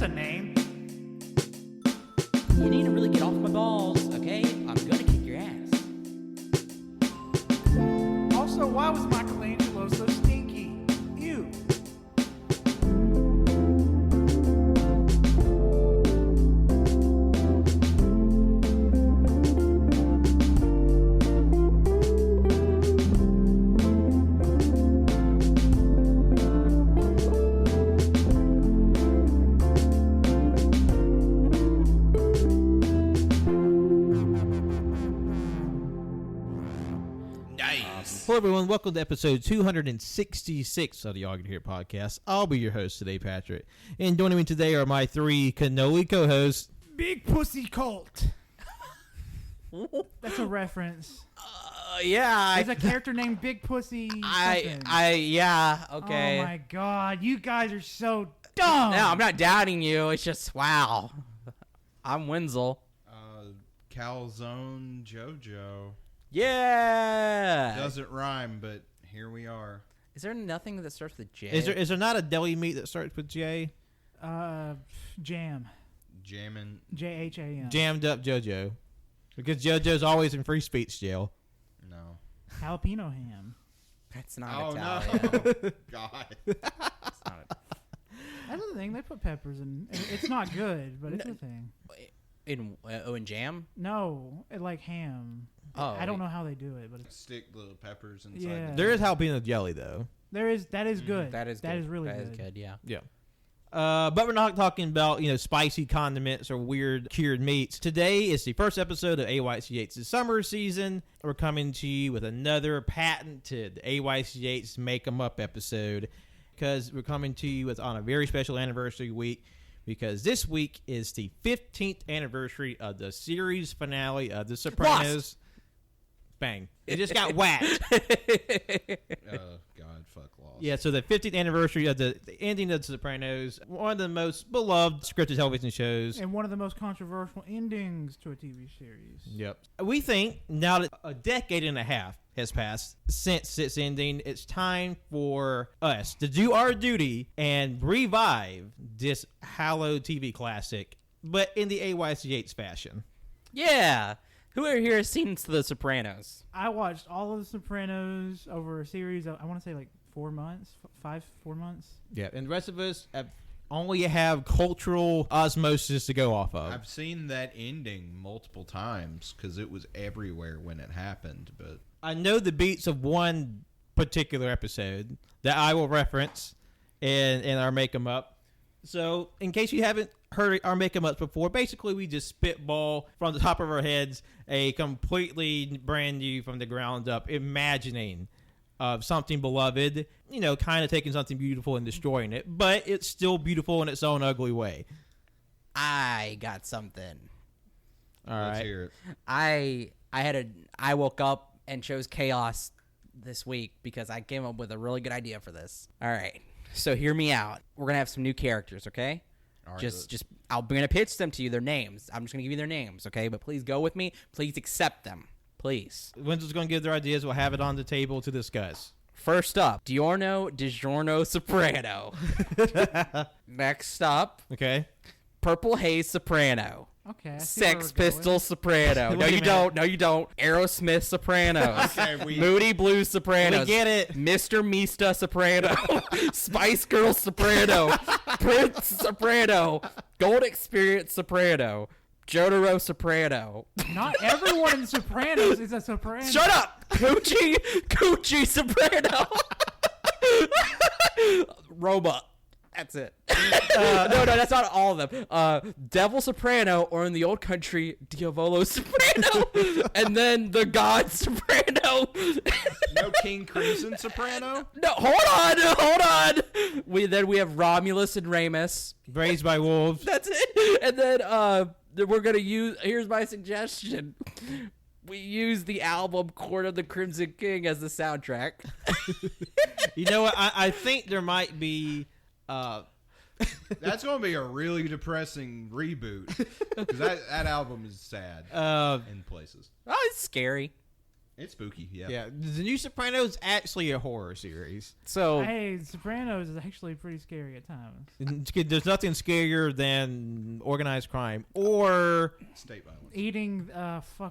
a name. You need to really get off my balls, okay? I'm gonna kick your ass. Also, why was Michelangelo so stinky? Ew. Hello, everyone. Welcome to episode 266 of the All Get Here podcast. I'll be your host today, Patrick. And joining me today are my three cannoli co-hosts. Big Pussy Cult. That's a reference. Yeah. There's a character named Big Pussy. Yeah, okay. Oh my god, you guys are so dumb. No, I'm not doubting you. It's just, wow. I'm Wenzel. Calzone Jojo. Yeah. Doesn't rhyme, but here we are. Is there nothing that starts with J? Is there not a deli meat that starts with J? Jam. Jammin'. J-H-A-M. Jammed up JoJo. Because JoJo's always in free speech jail. No. Jalapeno ham. That's not No. Italian. God. It's not That's the thing. They put peppers in. It's not good, but it's a thing. in jam? No, like ham. Oh, I don't know how they do it, but it's, Stick little peppers inside. Yeah. There is jalapeno jelly, though. that is good. That is good. That is really That good. is good, yeah. Yeah. But we're not talking about, spicy condiments or weird cured meats. Today is the first episode of AYCH's summer season. We're coming to you with another patented AYCH Make 'em Up episode because we're coming to you on a very special anniversary week because this week is the 15th anniversary of the series finale of The Sopranos. Lost. Bang. It just got whacked. God, fuck Lost. Yeah, so the 50th anniversary of the ending of The Sopranos, one of the most beloved scripted television shows. And one of the most controversial endings to a TV series. Yep. We think now that a decade and a half has passed since its ending, it's time for us to do our duty and revive this hallowed TV classic, but in the AYCH fashion. Yeah. Who here has seen The Sopranos? I watched all of The Sopranos over a series of, I want to say like 4 months, 4 months. Yeah, and the rest of us only have cultural osmosis to go off of. I've seen that ending multiple times because it was everywhere when it happened, but I know the beats of one particular episode that I will reference in our Make 'em Up. So, in case you haven't heard our Make 'em Ups before, basically we just spitball from the top of our heads a completely brand new from the ground up imagining of something beloved, kind of taking something beautiful and destroying it, but it's still beautiful in its own ugly way. I got something. All let's right. hear it. I woke up and chose chaos this week because I came up with a really good idea for this. All right. So hear me out. We're going to have some new characters, okay? All right, Just I'm going to pitch them to you, their names. I'm just going to give you their names, okay? But please go with me. Please accept them. Please. Wenzel's going to give their ideas. We'll have it on the table to discuss. First up, DiGiorno Soprano. Next up, Okay? Purple Haze Soprano. Okay. I see where Sex we're going. Pistol Soprano. No, Wait a you minute. don't. No, you don't. Aerosmith Sopranos. Okay, Moody Blues Sopranos. We get it. Mr. Mista Soprano. Spice Girl Soprano. Prince Soprano. Gold Experience Soprano. Jotaro Soprano. Not everyone in The Sopranos is a soprano. Shut up! Coochie Soprano. Robot. That's it. No, that's not all of them. Devil Soprano, or in the old country, Diavolo Soprano, and then the God Soprano. No King Crimson Soprano? No, hold on. We have Romulus and Remus. Raised by wolves. That's it. And then we're gonna use. Here's my suggestion. We use the album Court of the Crimson King as the soundtrack. You know what? I think there might be. That's going to be a really depressing reboot because that album is sad in places. Oh, it's scary. It's spooky. Yeah. Yeah, the new Sopranos is actually a horror series. So Hey, Sopranos is actually pretty scary at times. There's nothing scarier than organized crime or State violence. Eating,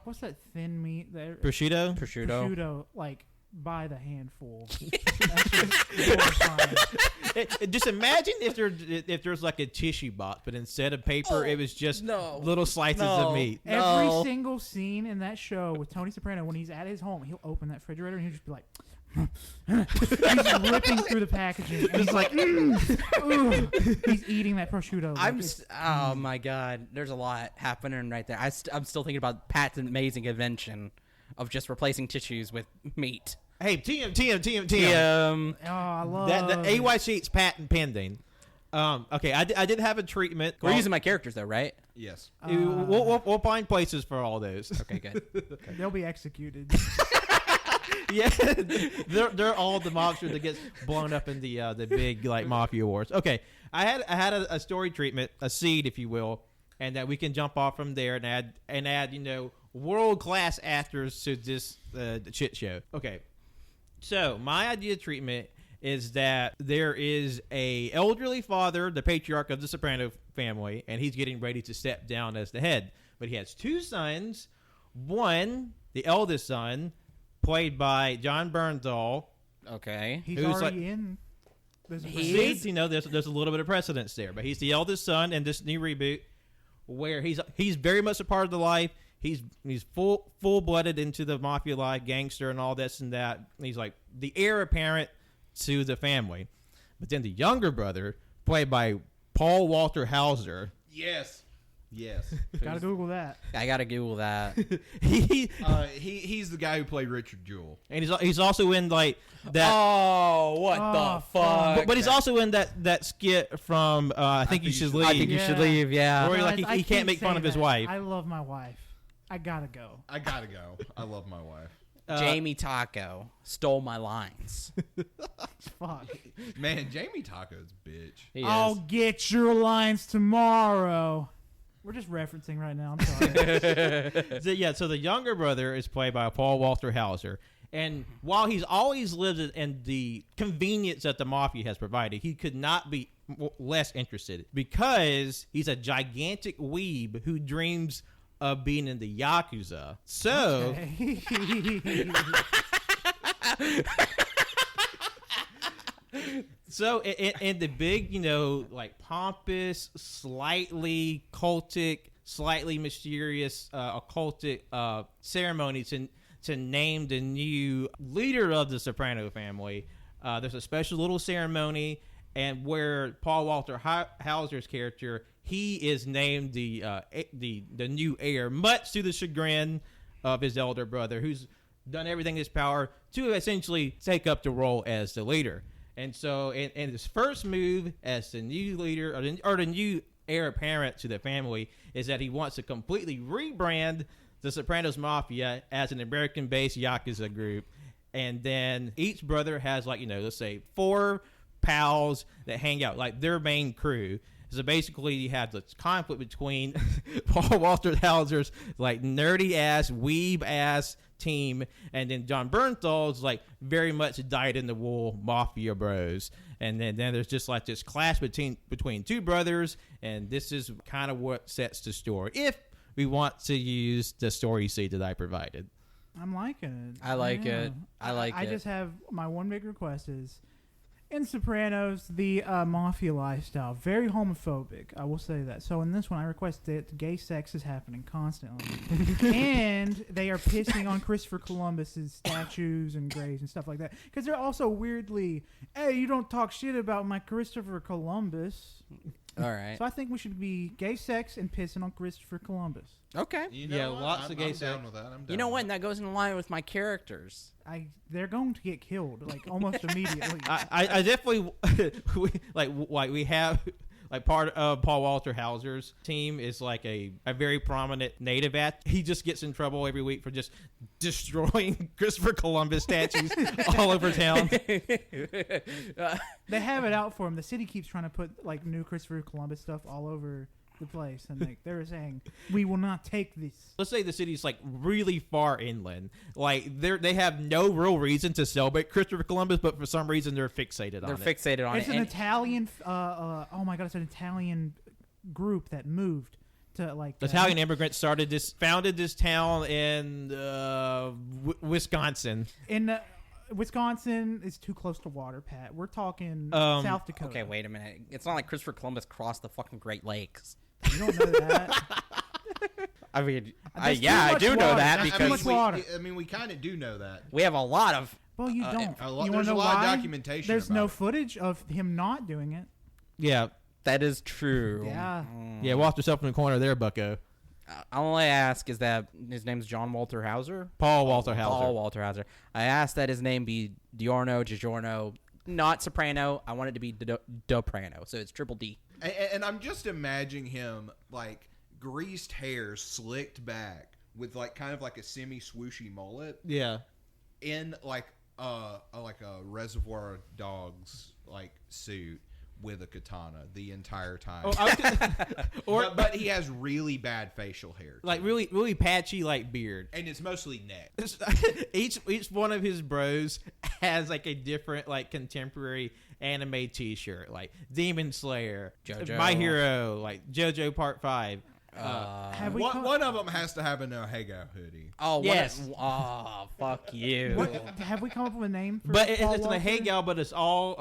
what's that thin meat? prosciutto. Prosciutto, like, by the handful. That's just horrifying. Just imagine if there's like a tissue box, but instead of paper, it was just little slices of meat. Every single scene in that show with Tony Soprano, when he's at his home, he'll open that refrigerator and he'll just be like, he's ripping through the packaging. And he's like, ooh. He's eating that prosciutto. Oh my God, there's a lot happening right there. I'm still thinking about Pat's amazing invention of just replacing tissues with meat. Hey, TM. Oh, I love The AYC's patent pending. Okay, I did have a treatment. We're using my characters though, right? Yes. We'll find places for all those. Okay, good. Okay. They'll be executed. Yeah, they're all the mobster that gets blown up in the big like mafia wars. Okay, I had a story treatment, a seed, if you will, and that we can jump off from there and add world class actors to this shit show. Okay, so my idea of treatment is that there is a elderly father, the patriarch of the Soprano family, and he's getting ready to step down as the head, but he has two sons. One, the eldest son, played by John Bernthal. Okay. He's Who's already in. This There's a little bit of precedence there, but he's the eldest son in this new reboot, where he's very much a part of the life. He's full blooded into the mafia life, gangster, and all this and that. He's like the heir apparent to the family. But then the younger brother, played by Paul Walter Hauser. Yes. Gotta Google that. I gotta Google that. He's the guy who played Richard Jewell. And he's also in like that. Oh, what the fuck? But he's also in that skit from I think you should leave. I think you should leave. Yeah. Where No, I he can't make fun say of his that. wife. I love my wife. I gotta go. I love my wife. Jamie Taco stole my lines. Fuck. Man, Jamie Taco's a bitch. He I'll is. get your lines tomorrow. We're just referencing right now. I'm sorry. So the younger brother is played by Paul Walter Hauser. And while he's always lived in the convenience that the mafia has provided, he could not be less interested because he's a gigantic weeb who dreams of being in the yakuza. So, so in the big, like pompous, slightly cultic, slightly mysterious, occultic ceremony to name the new leader of the Soprano family, there's a special little ceremony, and where Paul Walter Hauser's character, he is named the new heir, much to the chagrin of his elder brother, who's done everything in his power to essentially take up the role as the leader. And so, in his first move as the new leader or the new heir apparent to the family is that he wants to completely rebrand the Sopranos Mafia as an American-based yakuza group, and then each brother has let's say 4 pals that hang out, like their main crew. So basically, you have this conflict between Paul Walter Hauser's nerdy ass, weeb ass team, and then John Bernthal's very much dyed in the wool mafia bros. And then there's just this clash between 2 brothers, and this is kind of what sets the story. If we want to use the story seed that I provided. I'm liking it. I like it. I just have my one big request is, in Sopranos, the mafia lifestyle, very homophobic. I will say that. So in this one, I request that gay sex is happening constantly, and they are pissing on Christopher Columbus's statues and graves and stuff like that. Because they're also weirdly, hey, you don't talk shit about my Christopher Columbus. All right. So I think we should be gay sex and pissing on Christopher Columbus. Okay. Lots of gay I'm sex. down with that. You know what? And that goes in line with my characters. They're going to get killed almost immediately. I definitely we have part of Paul Walter Hauser's team is a very prominent native he just gets in trouble every week for just destroying Christopher Columbus statues all over town. They have it out for him. The city keeps trying to put new Christopher Columbus stuff all over the place, and they were saying, "We will not take this." Let's say the city's like really far inland. Like they have no real reason to celebrate Christopher Columbus, but for some reason they're fixated on it. They're fixated on It's it. an And Italian. Oh my god! It's an Italian group that moved to like Italian immigrants founded this town in Wisconsin. in Wisconsin is too close to water, Pat. We're talking South Dakota. Okay, wait a minute. It's not like Christopher Columbus crossed the fucking Great Lakes. You don't know that. I mean, There's too I much do know water. that Too because much water. we kind of do know that. we have a lot of. Well, you don't. a lot- You wanna there's a know lot of why? documentation There's about no it. footage of him not doing it. Yeah, That is true. Yeah. yeah. Walked yourself in the corner there, Bucko. All I ask is that his name's John Walter Hauser. Paul Walter Hauser. Paul Walter Hauser. I asked that his name be DiGiorno, not Soprano. I want it to be Doprano, so it's triple D. And I'm just imagining him like greased hair slicked back with like kind of like a semi swooshy mullet Yeah. in like a Reservoir Dogs like suit with a katana the entire time. But he has really bad facial hair. Like really patchy like beard. And it's mostly neck. Each one of his bros has like a different like contemporary anime T-shirt, like Demon Slayer, JoJo. My Hero, like JoJo Part 5. Have we come, One of them has to have a Nohego hoodie. Oh, Yes. Fuck you. have we come up with a name for But Paul it's a Walter? Hegel, but it's all.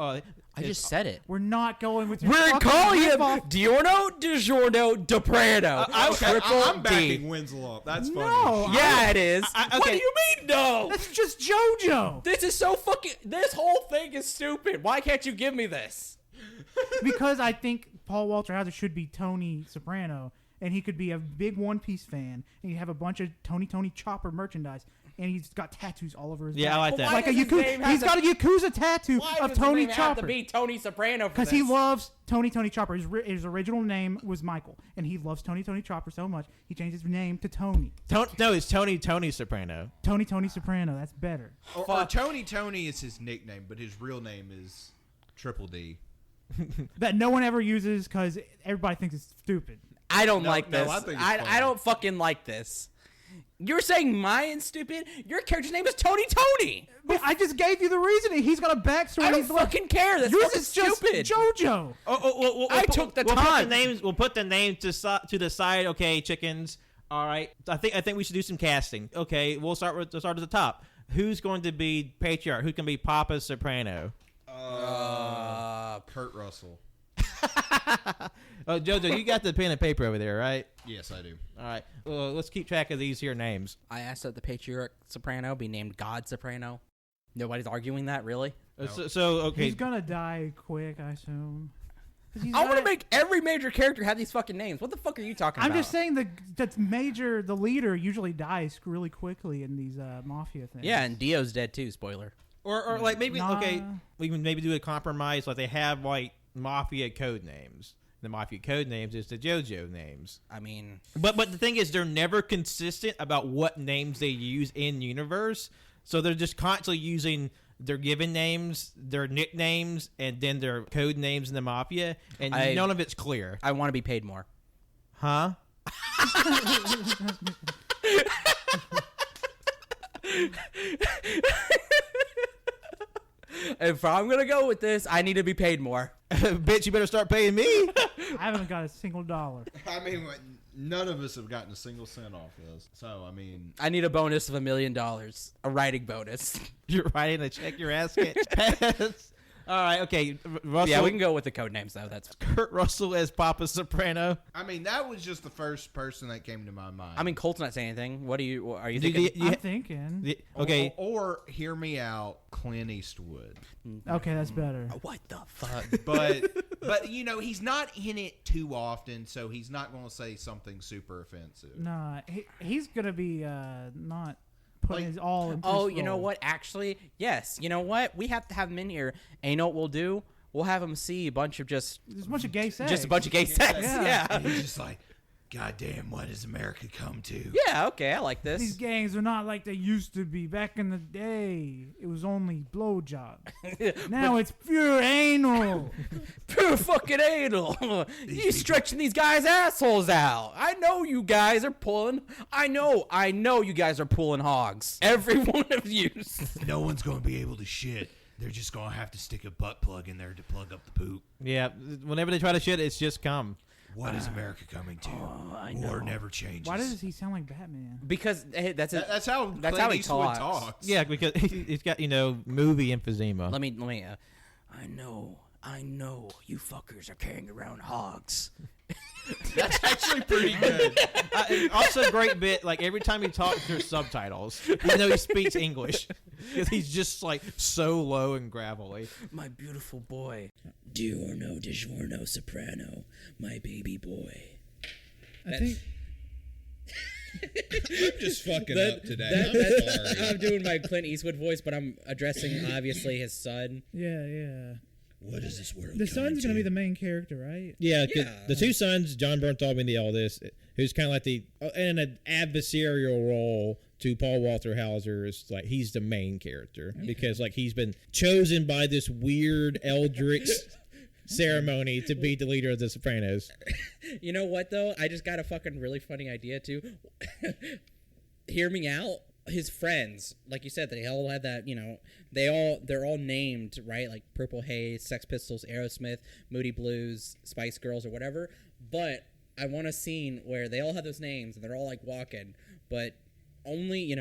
I just said it. We're not going with your We're fucking calling him ripoff. DiGiorno, Doprano. I'm backing Wenzel up. That's funny. No, Yeah, it is. okay. What do you mean, no? that's just JoJo. This is so fucking. This whole thing is stupid. Why can't you give me this? Because I think Paul Walter Hauser should be Tony Soprano, and he could be a big One Piece fan, and he'd have a bunch of Tony Chopper merchandise, and he's got tattoos all over his Yeah, back. I like that. Why Like a does his Yakuza, name have he's to- got a Yakuza tattoo Why of does Tony his name have to Chopper. be Tony Soprano? Because he loves Tony Chopper. His original name was Michael, and he loves Tony Chopper so much, he changed his name to Tony. No, it's Tony Soprano. Tony Soprano. That's better. Or Tony is his nickname, but his real name is Triple D. That no one ever uses because everybody thinks it's stupid. I don't No, like no, this. I think it's I funny. don't fucking like this. You're saying mine's stupid? Your character's name is Tony. But I just gave you the reasoning. He's got a backstory. I don't He's like- fucking care. That's Yours fucking is just stupid. JoJo. I took the time. We'll put the names to the side. Okay, chickens. All right. I think we should do some casting. Okay, we'll start at the top. Who's going to be patriarch? Who can be Papa Soprano? Kurt Russell. Oh, Jojo, you got the pen and paper over there, right? Yes, I do. All right. Let's keep track of these here names. I asked that the patriarch Soprano be named God Soprano. Nobody's arguing that, really? So okay. He's gonna die quick, I assume. 'Cause he's I want to not- make every major character have these fucking names. What the fuck are you talking I'm about? just saying the leader usually dies really quickly in these mafia things. Yeah, and Dio's dead too. Spoiler. Or like maybe Nah. okay, we can maybe do a compromise. Like they have like mafia code names. The mafia code names is the JoJo names. I mean, But the thing is, they're never consistent about what names they use in universe. So they're just constantly using their given names, their nicknames, and then their code names in the mafia, and none of it's clear. I want to be paid more. Huh? If I'm gonna go with this, I need to be paid more. Bitch, you better start paying me. I haven't got a single dollar. I mean, none of us have gotten a single cent off this. So, I mean, I need a bonus of $1 million, a writing bonus. You're writing a check your ass can't pass. All right, okay. Russell, Yeah, we can go with the code names though. That's. Kurt Russell as Papa Soprano. I mean, that was just the first person that came to my mind. I mean, Colt's not saying anything. What are you You- thinking? you- I'm thinking. Okay. Or hear me out, Clint Eastwood. Okay, that's better. What the fuck? But you know, he's not in it too often, so he's not going to say something super offensive. Nah, he's gonna be not putting Like- his all into Oh, this you know role. what? Actually, yes. You know what? We have to have him in here, and you know what we'll do? We'll have him see a bunch of There's a bunch of gay sex. just a bunch of gay sex. Yeah. Yeah. And he's just like, Goddamn, what has America come to? Yeah, okay, I like These this. gangs are not like they used to be back in the day. It was only blowjobs. Now it's pure anal. Pure fucking anal. You stretching these guys' assholes out. I know you guys are pulling. I know you guys are pulling hogs. Every one of you. No one's going to be able to shit. They're just going to have to stick a butt plug in there to plug up the poop. Yeah, whenever they try to shit, it's just cum. What is America coming to? War never changes. Why does he sound like Batman? Because hey, that's how he Eastwood talks. Yeah, because he's got, movie emphysema. Let me. I know you fuckers are carrying around hogs. That's actually pretty good. Also, great bit. Like every time he talks, there's subtitles, even though he speaks English, because he's just like so low and gravelly. My beautiful boy. Diorno, DiGiorno, Soprano, my baby boy. I think I'm just fucking up today. I'm sorry. I'm doing my Clint Eastwood voice, but I'm addressing obviously his son. Yeah. What is this world? The son's going to be the main character, right? Yeah, 'cause Yeah. the two sons, John Bernthal being the eldest, who's kind of like in an adversarial role to Paul Walter Hauser's, like he's the main character because like he's been chosen by this weird eldritch ceremony to be the leader of the Sopranos. You know what though? I just got a fucking really funny idea too. Hear me out. His friends, like you said, they all had that. They're all named right, like Purple Haze, Sex Pistols, Aerosmith, Moody Blues, Spice Girls, or whatever. But I want a scene where they all have those names and they're all like walking, but only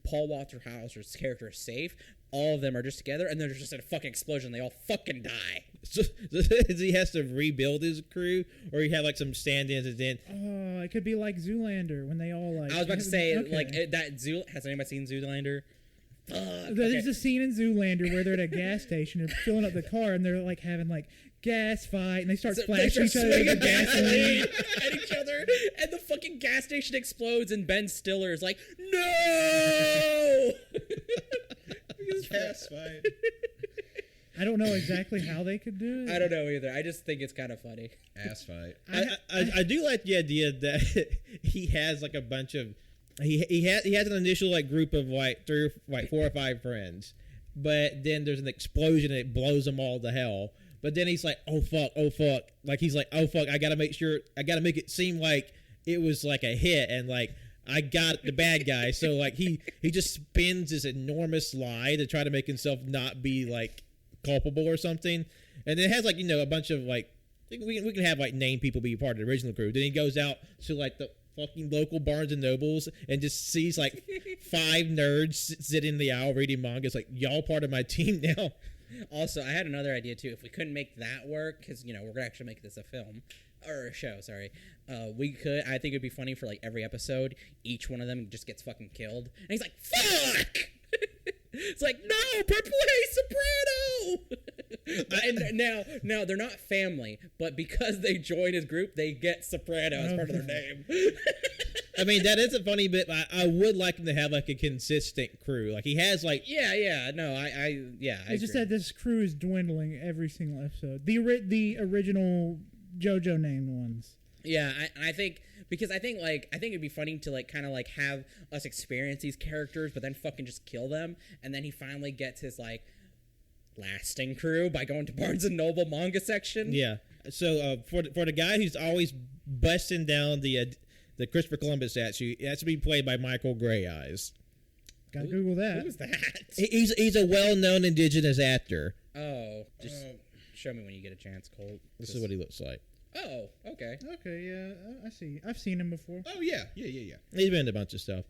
Paul Walter Hauser's character is safe. All of them are just together, and there's just a fucking explosion. They all fucking die. So he has to rebuild his crew, or he have like some stand-ins and then. Oh, it could be like Zoolander when they all like. I was about to say, okay. like, that Zoo. Has anybody seen Zoolander? Fuck. There's Okay. a scene in Zoolander where they're at a gas station and filling up the car, and they're like having like gas fight, and they start splashing each other with the gasoline. at each other, and the fucking gas station explodes, and Ben Stiller is like, no. Gas fight. I don't know exactly how they could do it. I don't know either. I just think it's kind of funny. Ass fight. I do like the idea that he has like a bunch of he has an initial like group of like 4 or 5 friends, but then there's an explosion and it blows them all to hell. But then he's like, oh fuck, like he's like, oh fuck, I gotta make it seem like it was like a hit and like I got the bad guy. So like he just spins this enormous lie to try to make himself not be like culpable or something, and it has like a bunch of like we can have like named people be part of the original crew. Then he goes out to like the fucking local Barnes and Nobles and just sees like 5 nerds sitting in the aisle reading manga. It's like, y'all part of my team now. Also, I had another idea too. If we couldn't make that work, because we're gonna actually make this a film or a show, sorry. We could. I think it'd be funny for like every episode, each one of them just gets fucking killed, and he's like, "Fuck!" It's like, no, Purple Haze Soprano. And now they're not family, but because they join his group, they get Soprano as part of their name. I mean, that is a funny bit. I would like him to have like a consistent crew. Like he has like It's just that this crew is dwindling every single episode. The original JoJo named ones. Yeah, I think it'd be funny to like kind of like have us experience these characters, but then fucking just kill them, and then he finally gets his like lasting crew by going to Barnes and Noble manga section. Yeah. So for the guy who's always busting down the Christopher Columbus statue, it has to be played by Michael Grey Eyes. Gotta Google that. Who is that? He's a well-known indigenous actor. Oh, just show me when you get a chance, Colt. This is what he looks like. Oh, okay. Okay, yeah, I see. I've seen him before. Oh yeah. He's been in a bunch of stuff.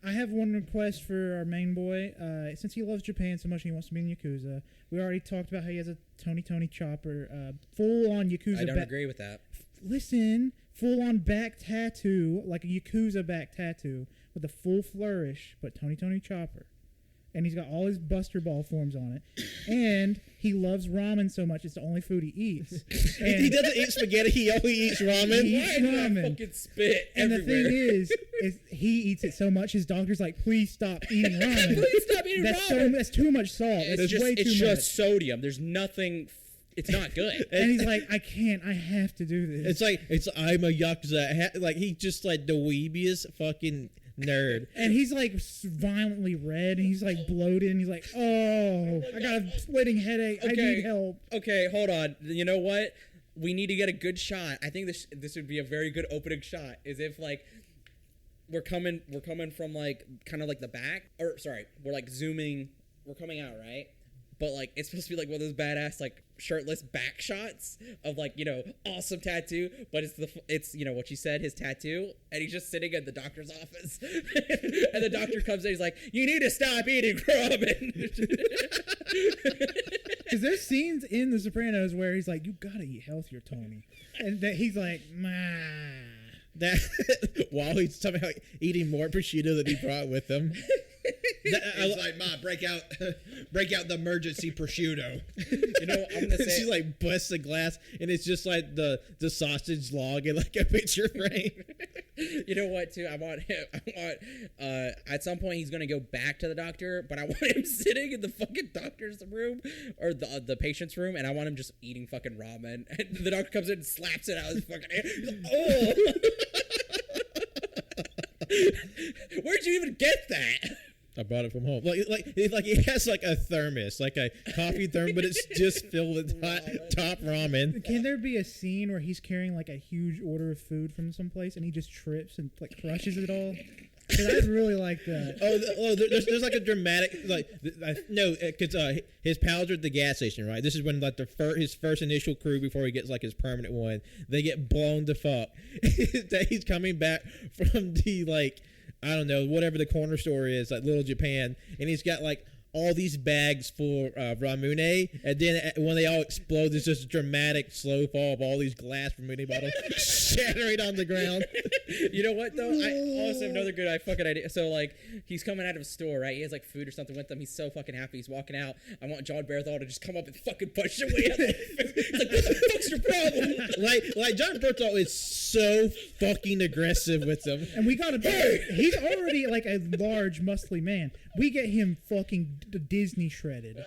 I have one request for our main boy. Since he loves Japan so much and he wants to be in Yakuza, we already talked about how he has a Tony Chopper, full-on Yakuza. I don't agree with that. Listen, full-on back tattoo, like a Yakuza back tattoo, with a full flourish, but Tony Chopper. And he's got all his Buster Ball forms on it. And he loves ramen so much, it's the only food he eats. And He doesn't eat spaghetti, he only eats ramen. He eats ramen. Fucking spit And everywhere. the thing is he eats it so much, his doctor's like, please stop eating ramen. Please stop eating ramen. That's too much salt. It's way too it's much. just sodium. There's nothing It's not good. And he's like, I can't. I have to do this. It's I'm a yakuza. Like he's just like the weebiest fucking nerd. And he's like violently red, and he's like bloated, and he's like, oh I got a splitting headache. I need help. Okay, hold on. You know what? We need to get a good shot. I think this would be a very good opening shot. Is if like we're coming from like kind of like the back, or sorry, we're like zooming. We're coming out, right? But like it's supposed to be like one of those badass like shirtless back shots of like, you know, awesome tattoo, but it's you know what you said, his tattoo, and he's just sitting in the doctor's office. And the doctor comes in, he's like, you need to stop eating ramen. Because there's scenes in The Sopranos where he's like, you gotta eat healthier, Tony. And that he's like, That while he's somehow eating more prosciutto that he brought with him. It's like, Ma, break out the emergency prosciutto. You know, I'm gonna say she like busts the glass, and it's just like the sausage log in like a picture frame. You know what? Too, I want at some point he's gonna go back to the doctor, but I want him sitting in the fucking doctor's room or the patient's room, and I want him just eating fucking ramen. And the doctor comes in and slaps it out of his fucking hand. He's like, oh. Where'd you even get that? I brought it from home. Like it has like a thermos, like a coffee thermos, but it's just filled with top ramen. Can there be a scene where he's carrying like a huge order of food from someplace and he just trips and like crushes it all? Because I'd really like that. There's like a dramatic because his pals are at the gas station, right? This is when like his first initial crew before he gets like his permanent one, they get blown to fuck. He's coming back from the like, I don't know, whatever the corner store is, like Little Japan, and he's got like all these bags full of ramune, and then when they all explode, there's just a dramatic slow fall of all these glass ramune bottles shattering on the ground. You know what though? I also have another good fucking idea. So like he's coming out of a store, right? He has like food or something with him. He's so fucking happy. He's walking out. I want John Bernthal to just come up and fucking push him way out. He's like, what the fuck's your problem? like John Bernthal is so fucking aggressive with them. And we gotta he's already like a large, muscly man. We get him fucking Disney shredded.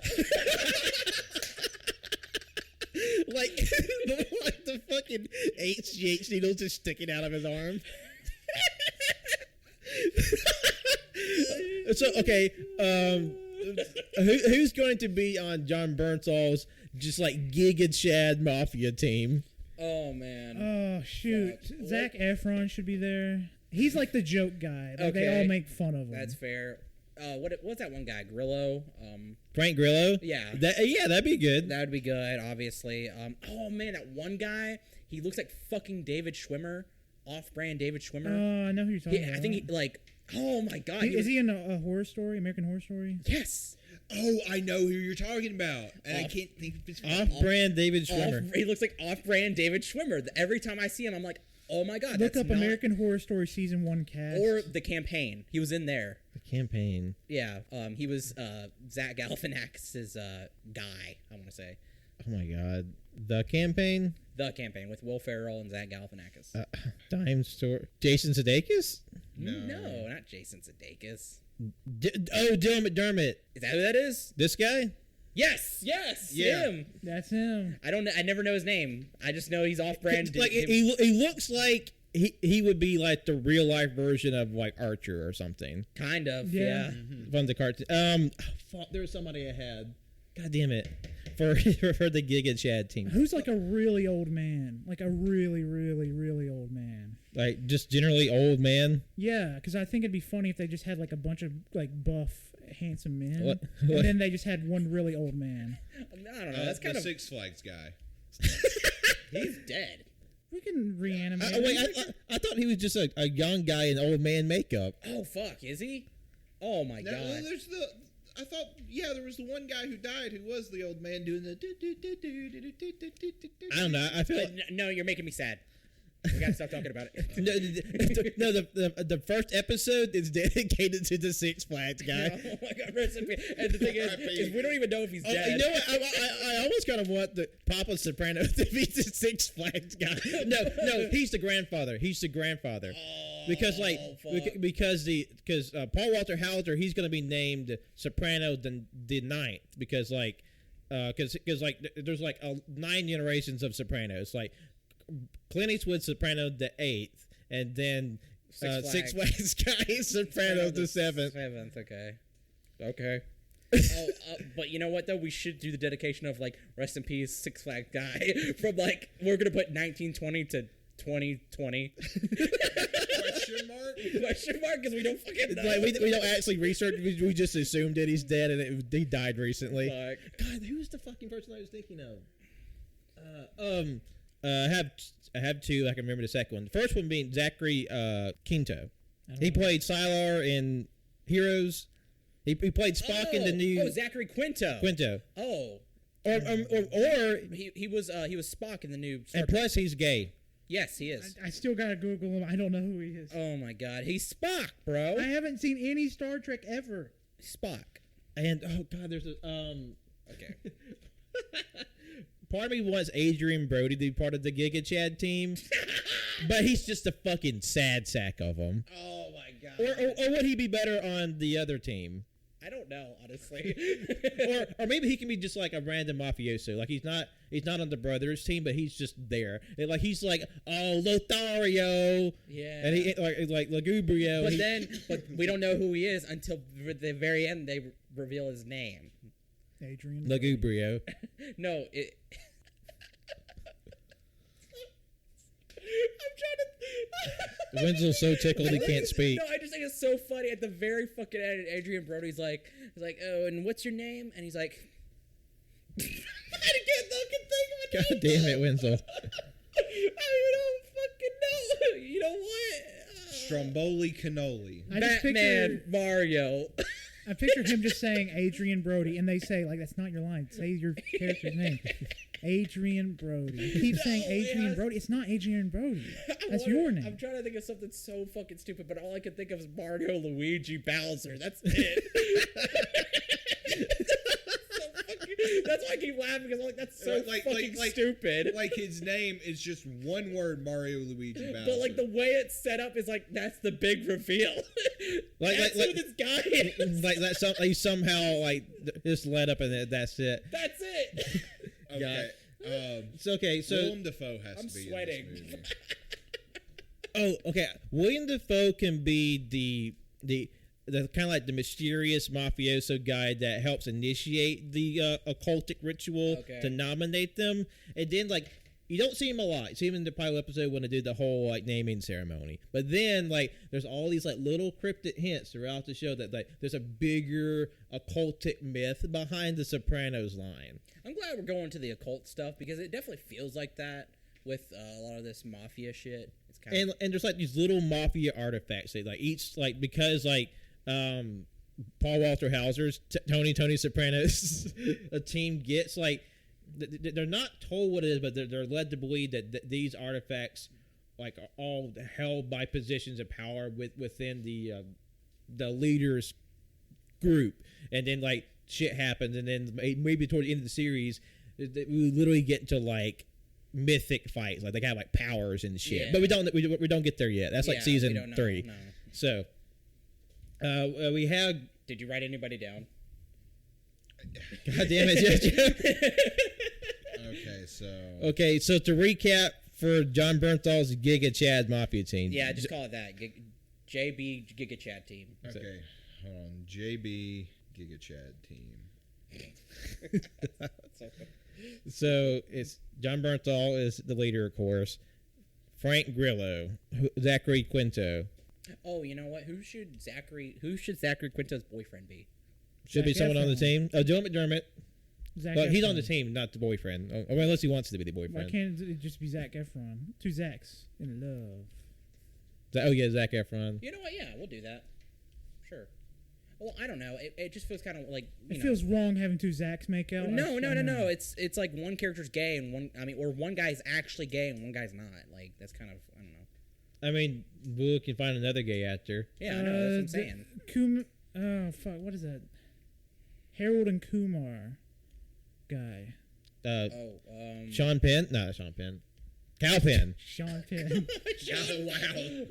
like the fucking HGH needles just sticking out of his arm. So okay, who's going to be on John Bernthal's just like Giga Chad Mafia team? Oh man. Oh shoot, Zac Efron should be there. He's like the joke guy. Like, they all make fun of him. That's fair. What's that one guy? Grillo? Frank Grillo? Yeah. That'd be good. That would be good, obviously. Oh man, that one guy, he looks like fucking David Schwimmer. Off-brand David Schwimmer. Oh, I know who you're talking about. I think he like, oh my god. Is he in a horror story, American Horror Story? Yes. Oh, I know who you're talking about, and I can't think of his off-brand David Schwimmer. He looks like off-brand David Schwimmer. Every time I see him, I'm like, oh my god. Look up American Horror Story season 1 cast. Or The Campaign. He was in there. The Campaign. Yeah. He was Zach Galifianakis' guy, I want to say. Oh my god. The Campaign? The Campaign with Will Ferrell and Zach Galifianakis. Dime Store. Jason Sudeikis? No, not Jason Sudeikis. Dylan McDermott. Is that who that is? This guy? Yes, yeah. him. That's him. I never know his name. I just know he's off-brand. Like he looks like he would be like the real life version of like Archer or something. Kind of, yeah. From the cartoon. Fuck, there was somebody I had. God damn it. For the Giga Chad team. Who's like a really old man? Like a really, really, really old man. Like just generally old man? Yeah, because I think it'd be funny if they just had like a bunch of like buff, handsome men. What? And then they just had one really old man. I don't know. That's kind the of Six Flags guy. He's dead. We can reanimate. I thought he was just a young guy in old man makeup. Oh fuck, is he? Oh my god. There's I thought, there was the one guy who died who was the old man doing the. I don't know. I feel no, you're making me sad. We gotta stop talking about it. No, the first episode is dedicated to the Six Flags guy. Oh my god, recipe. And the thing is we don't even know if he's dead. You know what? I almost kind of want the Papa Soprano to be the Six Flags guy. No, he's the grandfather. He's the grandfather. Because Paul Walter Hauser, he's going to be named Soprano the ninth because like because like there's like 9 generations of Sopranos. Like Clint Eastwood Soprano the 8th, and then Six Flags guy Soprano the 7th. Okay. But you know what though? We should do the dedication of like rest in peace Six Flags guy from like we're gonna put 1920 to 2020. Question mark because we don't fucking know. Like we don't actually research. We just assumed that he's dead and he died recently. God, who's the fucking person I was thinking of? I have two. I can remember the second one. The first one being Zachary Quinto. He played Sylar in Heroes. He played Spock in the new. Oh, Zachary Quinto. Oh. Or he was Spock in the new. And plus, he's gay. Yes, he is. I still gotta Google him. I don't know who he is. Oh my God, he's Spock, bro. I haven't seen any Star Trek ever. Spock. And oh God, there's a Okay. Part of me wants Adrian Brody to be part of the Giga Chad team, but he's just a fucking sad sack of them. Oh my God. Or would he be better on the other team? I don't know, honestly. or maybe he can be just like a random mafioso. Like he's not on the brothers team, but he's just there. And like he's like, oh, Lothario. Yeah. And he like Lugubrio. But we don't know who he is until the very end. They reveal his name. Adrian. Lugubrio. No, I'm trying to. Wenzel's so tickled he can't speak. No, I just think it's so funny. At the very fucking end, Adrian Brody's like, oh, and what's your name? And he's like, I can't think of it. God damn it, Wenzel. I don't fucking know. You know what? Stromboli cannoli. Batman Mario. I picture him just saying Adrian Brody, and they say, like, that's not your line. Say your character's name. Adrian Brody. Keep saying Adrian Brody. It's not Adrian Brody. That's your name. I'm trying to think of something so fucking stupid, but all I can think of is Mario, Luigi, Bowser. That's it. That's why I keep laughing, because I'm like, that's so fucking stupid. Like his name is just one word, Mario, Luigi, Bowser. But like the way it's set up is like, that's the big reveal. That's who this guy is. Like that he somehow like just led up and that's it. That's it. Okay. It's okay. So Willem Dafoe has I'm to be sweating. in this movie. Oh, okay. William Dafoe can be the kind of like the mysterious mafioso guy that helps initiate the occultic ritual to nominate them, and then like you don't see him a lot. You see him in the pilot episode when they did the whole like naming ceremony, but then like there's all these like little cryptic hints throughout the show that like there's a bigger occultic myth behind the Sopranos line. I'm glad we're going to the occult stuff because it definitely feels like that with a lot of this mafia shit. It's kind and there's like these little mafia artifacts that like each like because like Paul Walter Hauser's Tony Sopranos a team gets like they're not told what it is, but they're led to believe that these artifacts like are all held by positions of power within the leaders group, and then like shit happens, and then maybe toward the end of the series we literally get into like mythic fights, like they got like powers and shit, but we don't get there yet. That's like season 3. No. So we have. Did you write anybody down? God damn it! Okay, so to recap for John Bernthal's Giga Chad Mafia team. Yeah, just call it that. JB Giga Chad team. Okay, hold on. JB Giga Chad team. So it's John Bernthal is the leader, of course. Frank Grillo, Zachary Quinto. Oh, you know what? Who should Zachary Quinto's boyfriend be? Should be someone on the team. Oh, Dylan McDermott. Zac he's Efron. on the team, not the boyfriend. Oh, unless he wants to be the boyfriend. Why can't it just be Zac Efron? 2 Zacs in love. Oh yeah, Zac Efron. You know what? Yeah, we'll do that. Sure. Well, I don't know. It just feels kind of like it feels wrong having 2 Zacs make out. No. It's like one character's gay and one guy's actually gay and one guy's not. Like that's kind of I don't know. I mean, we can find another gay actor. Yeah, I know. That's what I'm saying. Oh fuck! What is that? Harold and Kumar guy. Sean Penn? No, Sean Penn. Cowpen. Sean Penn. Wow.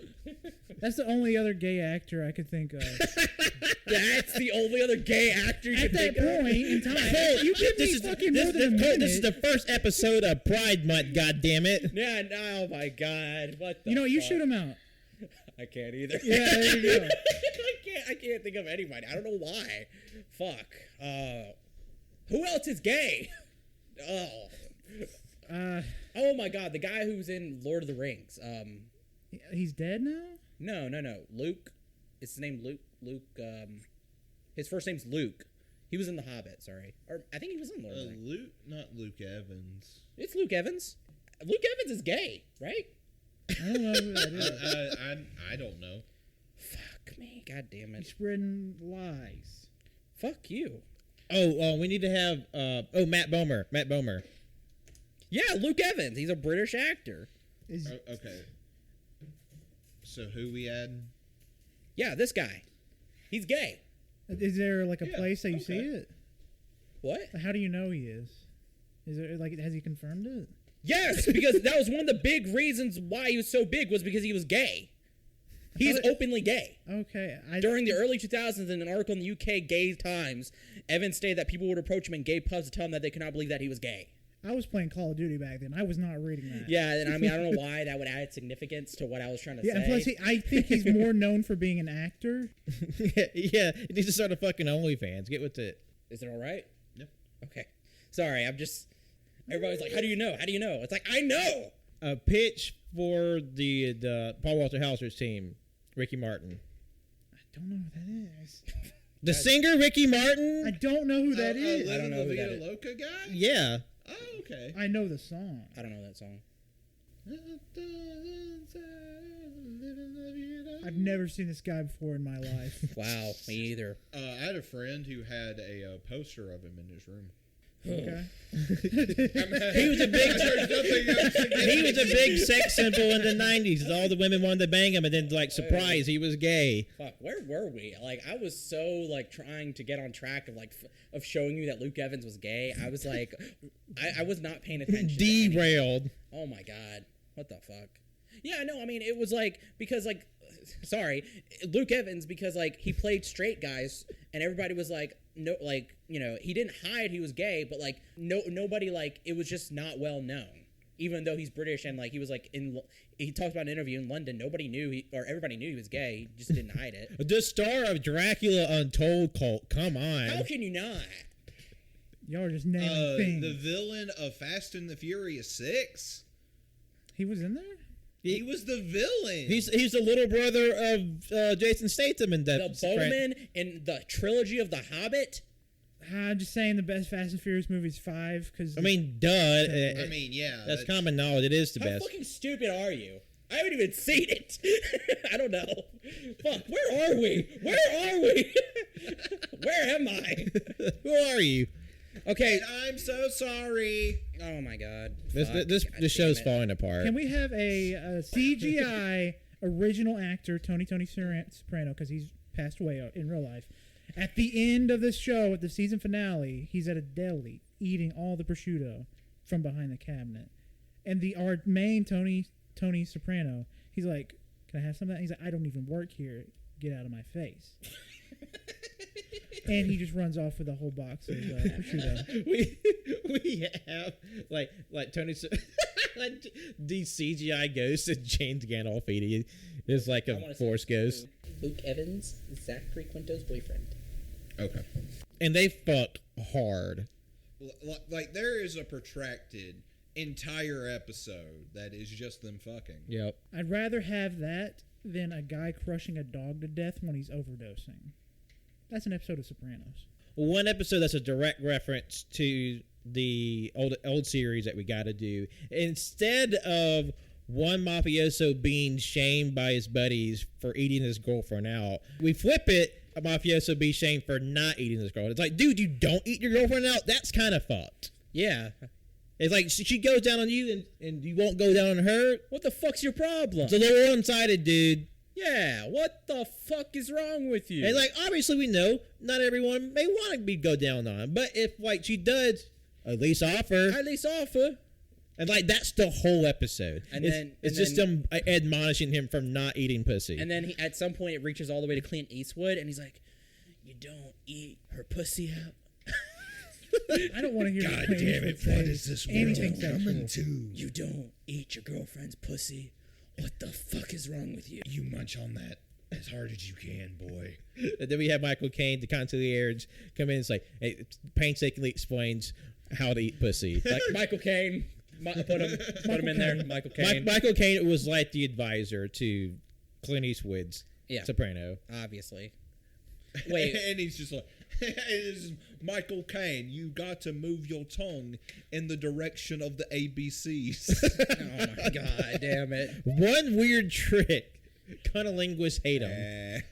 That's the only other gay actor I could think of. That's the only other gay actor you At can that think of. point in time, you give me fucking more than a minute. This is the first episode of Pride Month, goddammit. Yeah, oh my god. What the You fuck? shoot him out. I can't either. Yeah, there you go. I can't think of anybody. I don't know why. Fuck. Who else is gay? Oh my god, the guy who's in Lord of the Rings. He's dead now? No. Luke. Is his name Luke? His first name's Luke. He was in The Hobbit, sorry. Or I think he was in Lord of the Rings. Not Luke Evans. It's Luke Evans. Luke Evans is gay, right? I don't know who that is. I don't know. Fuck me. God damn He's it. spreading lies. Fuck you. Oh, we need to have Matt Bomer. Matt Bomer. Yeah, Luke Evans. He's a British actor. Okay. So who we add? Yeah, this guy. He's gay. Is there like a Yeah, place that you see it? What? How do you know he is? Is there like has he confirmed it? Yes, because that was one of the big reasons why he was so big was because he was gay. He's openly gay. Okay. During the early 2000s, in an article in the UK Gay Times, Evans stated that people would approach him in gay pubs to tell him that they could not believe that he was gay. I was playing Call of Duty back then. I was not reading that. Yeah, and I mean, I don't know why that would add significance to what I was trying to Yeah, say. and plus, I think he's more known for being an actor. Yeah, he needs to start a fucking OnlyFans. Get with it. Is it all right? Yep. Okay. Sorry, I'm just... Everybody's like, how do you know? How do you know? It's like, I know! A pitch for the Paul Walter Hauser's team, Ricky Martin. I don't know who that is. The singer Ricky Martin? I don't know who that is. I don't know who that is. Loca guy? Yeah. Oh, okay. I know the song. I don't know that song. I've never seen this guy before in my life. Wow, me either. I had a friend who had a poster of him in his room. Okay. He was a big sex symbol in the 90s. All the women wanted to bang him, and then, like, surprise, he was gay. Fuck, where were we? Like, I was so, like, trying to get on track of, like, of showing you that Luke Evans was gay. I was, like, I was not paying attention. Derailed. Oh, my God. What the fuck? Yeah, no, I mean, it was, like, because, like, sorry, Luke Evans, because, like, he played straight guys, and everybody was, like, no, like, you know, he didn't hide he was gay, but, like, nobody, like, it was just not well known. Even though he's British and, like, he was, like, he talked about an interview in London. Nobody knew, or everybody knew he was gay. He just didn't hide it. The star of Dracula Untold cult. Come on. How can you not? Y'all are just naming things. The villain of Fast and the Furious 6? He was in there? He was the villain. He's the little brother of Jason Statham in that. The Bowman in the trilogy of The Hobbit? I'm just saying the best Fast and Furious movie is 5. Cause I mean, duh. I mean, yeah. That's common knowledge. It is the How best. fucking stupid are you? I haven't even seen it. I don't know. Fuck, where are we? Where are we? Where am I? Who are you? Okay. I'm so sorry. Oh my god. This show's falling apart. Can we have a CGI original actor, Tony Soprano, because he's passed away in real life. At the end of this show, at the season finale, he's at a deli eating all the prosciutto from behind the cabinet. And our main Tony Soprano, he's like, "Can I have some of that?" He's like, "I don't even work here. Get out of my face." And he just runs off with a whole box of prosciutto. we have like Tony like these CGI ghosts and James Gandolfini is like a Force ghost. Luke Evans, Zachary Quinto's boyfriend. Okay. And they fuck hard. Like there is a protracted entire episode that is just them fucking. Yep. I'd rather have that than a guy crushing a dog to death when he's overdosing. That's an episode of Sopranos. One episode that's a direct reference to the old series that we got to do. Instead of one mafioso being shamed by his buddies for eating his girlfriend out, we flip it. A mafioso be shamed for not eating his girlfriend. It's like, dude, you don't eat your girlfriend out? That's kind of fucked. Yeah. It's like she goes down on you and you won't go down on her. What the fuck's your problem? It's a little one-sided, dude. Yeah, what the fuck is wrong with you? And like, obviously we know not everyone may want to be go down on, but if like she does, at least offer. At least offer. And like that's the whole episode. And it's just them admonishing him from not eating pussy. And then at some point it reaches all the way to Clint Eastwood, and he's like, "You don't eat her pussy out." I don't want to hear. God Clint damn Eastwood it! say What is this anything world sexual. coming to? You don't eat your girlfriend's pussy. What the fuck is wrong with you? You munch on that as hard as you can, boy. And then we have Michael Caine, the concierge, come in and say, hey, painstakingly explains how to eat pussy. Like Michael Caine. Put him in there. Michael Caine. Michael Caine was like the advisor to Clint Eastwood's Soprano. Obviously. Wait. And he's just like, "This is Michael Caine. You got to move your tongue in the direction of the ABCs." Oh my god, damn it. One weird trick. Cunnilinguists hate him.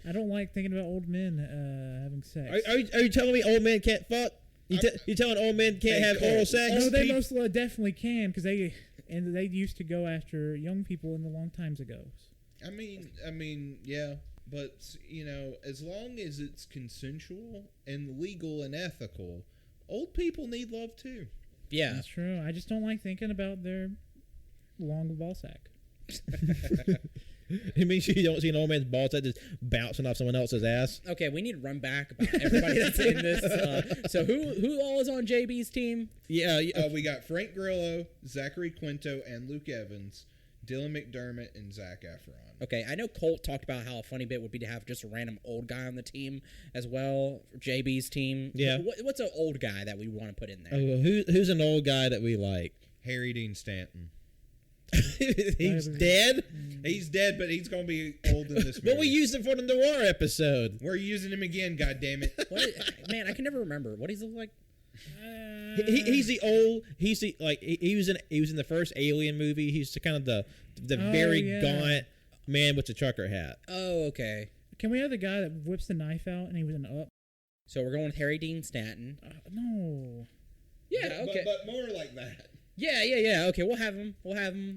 I don't like thinking about old men having sex. Are you telling me old men can't fuck? You telling old men can't have oral sex? No, they most definitely can because they used to go after young people in the long times ago. I mean, yeah, but you know, as long as it's consensual and legal and ethical, old people need love too. Yeah, that's true. I just don't like thinking about their long ball sack. It means you don't see an old man's balls that just bouncing off someone else's ass. Okay, we need to run back about everybody that's in this. So who all is on JB's team? Yeah, we got Frank Grillo, Zachary Quinto, and Luke Evans, Dylan McDermott, and Zac Efron. Okay, I know Colt talked about how a funny bit would be to have just a random old guy on the team as well. JB's team. Yeah. What's an old guy that we want to put in there? Oh, who's an old guy that we like? Harry Dean Stanton. He's dead? He's dead, but he's going to be old in this movie. But we used him for the Noir episode. We're using him again, goddammit. Man, I can never remember. What does he look like? He's the old. He's the like. He was in the first Alien movie. He's the kind of the very gaunt man with the trucker hat. Oh, okay. Can we have the guy that whips the knife out and he was an Up? So we're going with Harry Dean Stanton. No. Yeah. Okay. But more like that. Yeah. Okay, we'll have him.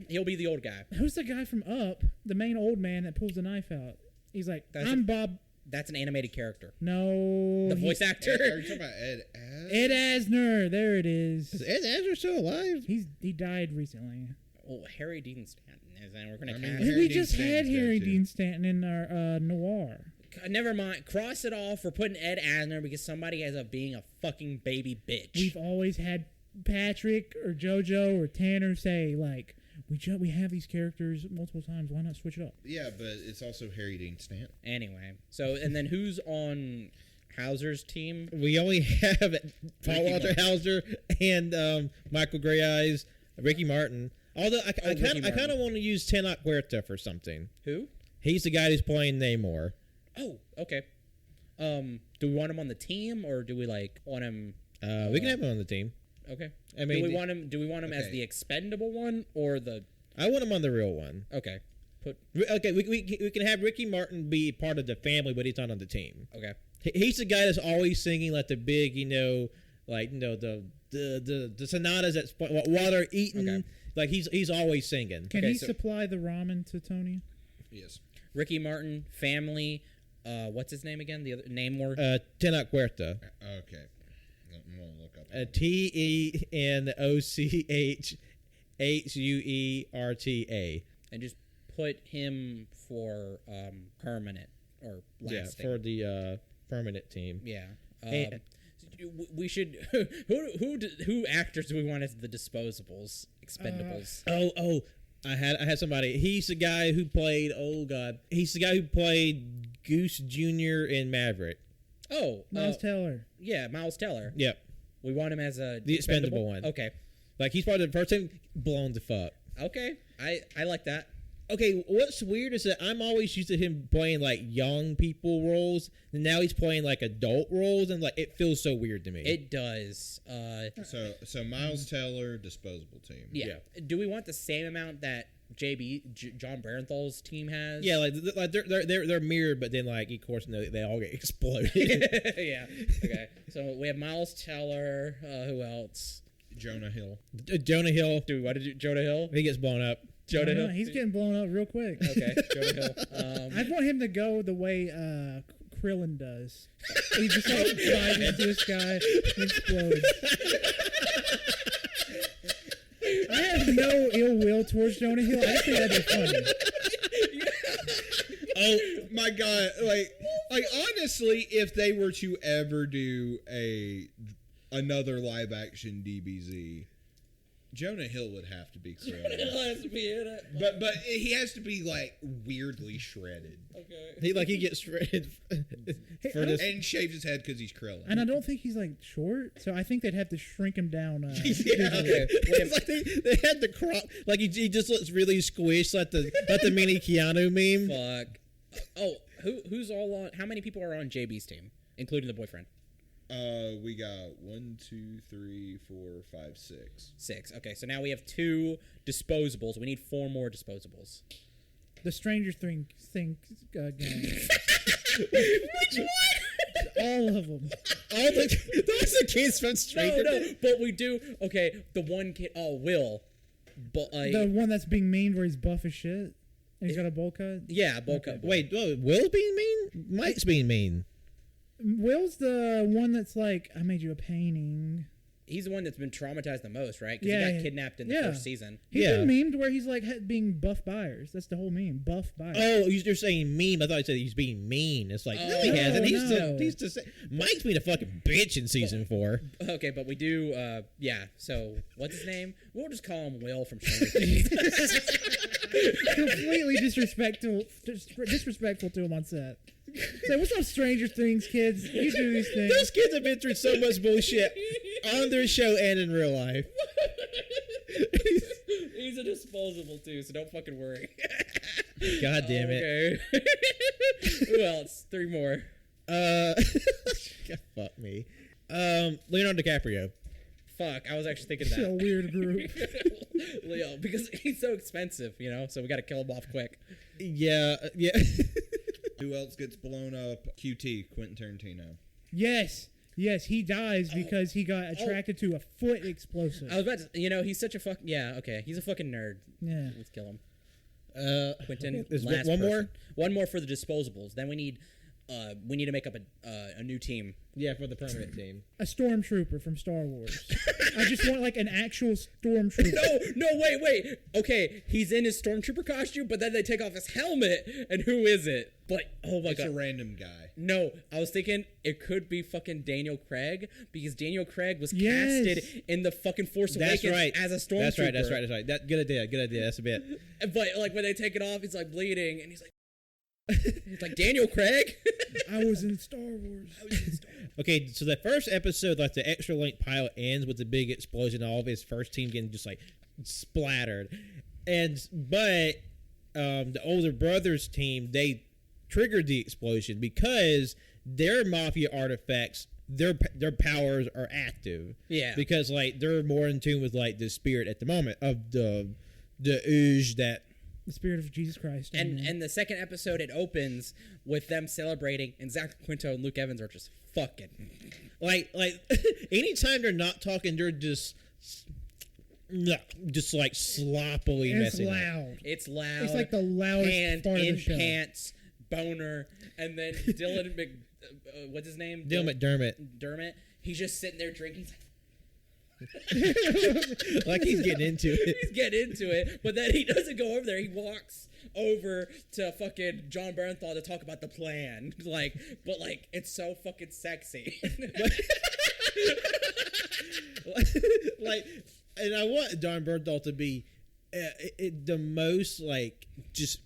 He'll be the old guy. Who's the guy from Up? The main old man that pulls the knife out. He's like, I'm Bob. That's an animated character. No. The voice actor. Are you talking about Ed Asner? Ed Asner. There it is. Is Ed Asner still alive? He died recently. Well, Harry Dean Stanton is, and we're gonna cast. Harry we just had Harry Dean Stanton in our Noir. Never mind. Cross it off. We're putting Ed Asner because somebody ends up being a fucking baby bitch. We've always had Patrick or JoJo or Tanner say like, we have these characters multiple times. Why not switch it up? Yeah, but it's also Harry Dean Stanton. Anyway, so and then who's on Hauser's team? We only have Paul Walter Hauser and Michael Grey Eyes, Ricky Martin. Although I kind of want to use Tenoch Huerta for something. Who? He's the guy who's playing Namor. Oh, okay. Do we want him on the team or do we want him? We can have him on the team. Okay. I mean, do we want him as the expendable one or the? I want him on the real one. Okay. We can have Ricky Martin be part of the family, but he's not on the team. Okay. He's the guy that's always singing like the big, the sonatas that's Water Eaton. Okay. Like he's always singing. Can he supply the ramen to Tony? Yes. Ricky Martin, family. What's his name again? The other Namor. Tenoch Huerta. Okay. I'm gonna look up. TENOCHHUERTA. And just put him for permanent or lasting. Yeah, for the permanent team. Yeah. We should. Who actors do we want as the disposables, expendables? I had somebody. He's the guy who played. Oh God, he's the guy who played Goose Jr. in Maverick. Oh, Miles Teller. Yeah, Miles Teller. Yep. We want him as the expendable one. Okay. Like he's probably the first time blown the fuck. Okay, I like that. Okay, what's weird is that I'm always used to him playing like young people roles, and now he's playing like adult roles, and like it feels so weird to me. It does. So Miles Teller, disposable team. Yeah. Do we want the same amount that John Barenthal's team has? Yeah, like they're mirrored, but then like of course they all get exploded. Yeah. Okay. So we have Miles Teller. Who else? Jonah Hill. Jonah Hill. Dude, what did you? Jonah Hill? He gets blown up. Jonah Hill. He's getting blown up real quick. Okay, Jonah Hill. I want him to go the way Krillin does. He just flies into the sky and explodes. I no ill will towards Jonah Hill. I just think that'd be funny. Oh my god! Like honestly, if they were to ever do another live action DBZ, Jonah Hill would have to be credited. has to be in it. But he has to be like weirdly shredded. Okay. He gets shredded for this. And shaves his head because he's Krillin. And I don't think he's like short, so I think they'd have to shrink him down. Okay. It's like they had the crop. Like he just looks really squished, like the mini Keanu meme. Fuck. Oh, who's all on? How many people are on JB's team, including the boyfriend? We got 1, 2, 3, 4, 5, 6. 6. Okay, so now we have 2 disposables. We need 4 more disposables. The Stranger Things gang. Which one? All of them. Those are kids from Stranger Things. No, but we do. Okay, the one kid. Oh, Will. But The one that's being mean where he's buff as shit and he's got a bowl cut. Yeah, bowl cut. Wait, Will's being mean? Mike's being mean. Will's the one that's like, I made you a painting. He's the one that's been traumatized the most, right? Because Yeah, he got kidnapped in the first season. He's been memed where he's like being buff buyers. That's the whole meme. Buff buyers. Oh, you're saying meme. I thought you said he's being mean. It's like, no, he no, hasn't. no. He's just Mike's being a fucking bitch in season 4. Okay, but we do, yeah. So, what's his name? We'll just call him Will from Stranger Things. Completely disrespectful to him on set. Say, what's up, Stranger Things kids? You do these things. Those kids have been through so much bullshit on their show and in real life. He's a disposable too, so don't fucking worry. God damn it. Okay. Who else? 3 more. Fuck me. Leonardo DiCaprio. Fuck, I was actually thinking It's a that. weird group. Leo, because he's so expensive, so we gotta kill him off quick. Yeah. Who else gets blown up? QT, Quentin Tarantino. Yes, he dies because he got attracted to a foot explosive. I was about to, he's such a he's a fucking nerd. Yeah. Let's kill him. Quentin, Quentin, one person. more? One more for the disposables. Then we need to make up a new team. Yeah, for the permanent team. A stormtrooper from Star Wars. I just want like an actual stormtrooper. No, wait. Okay, he's in his stormtrooper costume, but then they take off his helmet, and who is it? But oh my It's god, a random guy. no! I was thinking it could be fucking Daniel Craig because Daniel Craig was Yes. casted in the fucking Force That's Awakens right. as a stormtrooper. That's right. Good idea. That's a bit. But like when they take it off, he's like bleeding, and he's like, it's like Daniel Craig. I was in Star Wars. Okay, so the first episode, like the extra length pilot, ends with the big explosion. All of his first team getting just like splattered, but the older brother's team, they triggered the explosion because their mafia artifacts, their powers are active. Yeah. Because like they're more in tune with like the spirit at the moment of the ooze that. The spirit of Jesus Christ. And the second episode, it opens with them celebrating, and Zach Quinto and Luke Evans are just fucking. Like anytime they're not talking, they're just like sloppily And it's messing up. loud. It's loud. It's like the loudest hand part of in the show. pants, boner, and then Dylan what's his name? Dylan McDermott. Dermot. He's just sitting there drinking. Like he's getting into it. He's getting into it, but then he doesn't go over there. He walks over to fucking John Bernthal to talk about the plan. But it's so fucking sexy. And I want John Bernthal to be the most just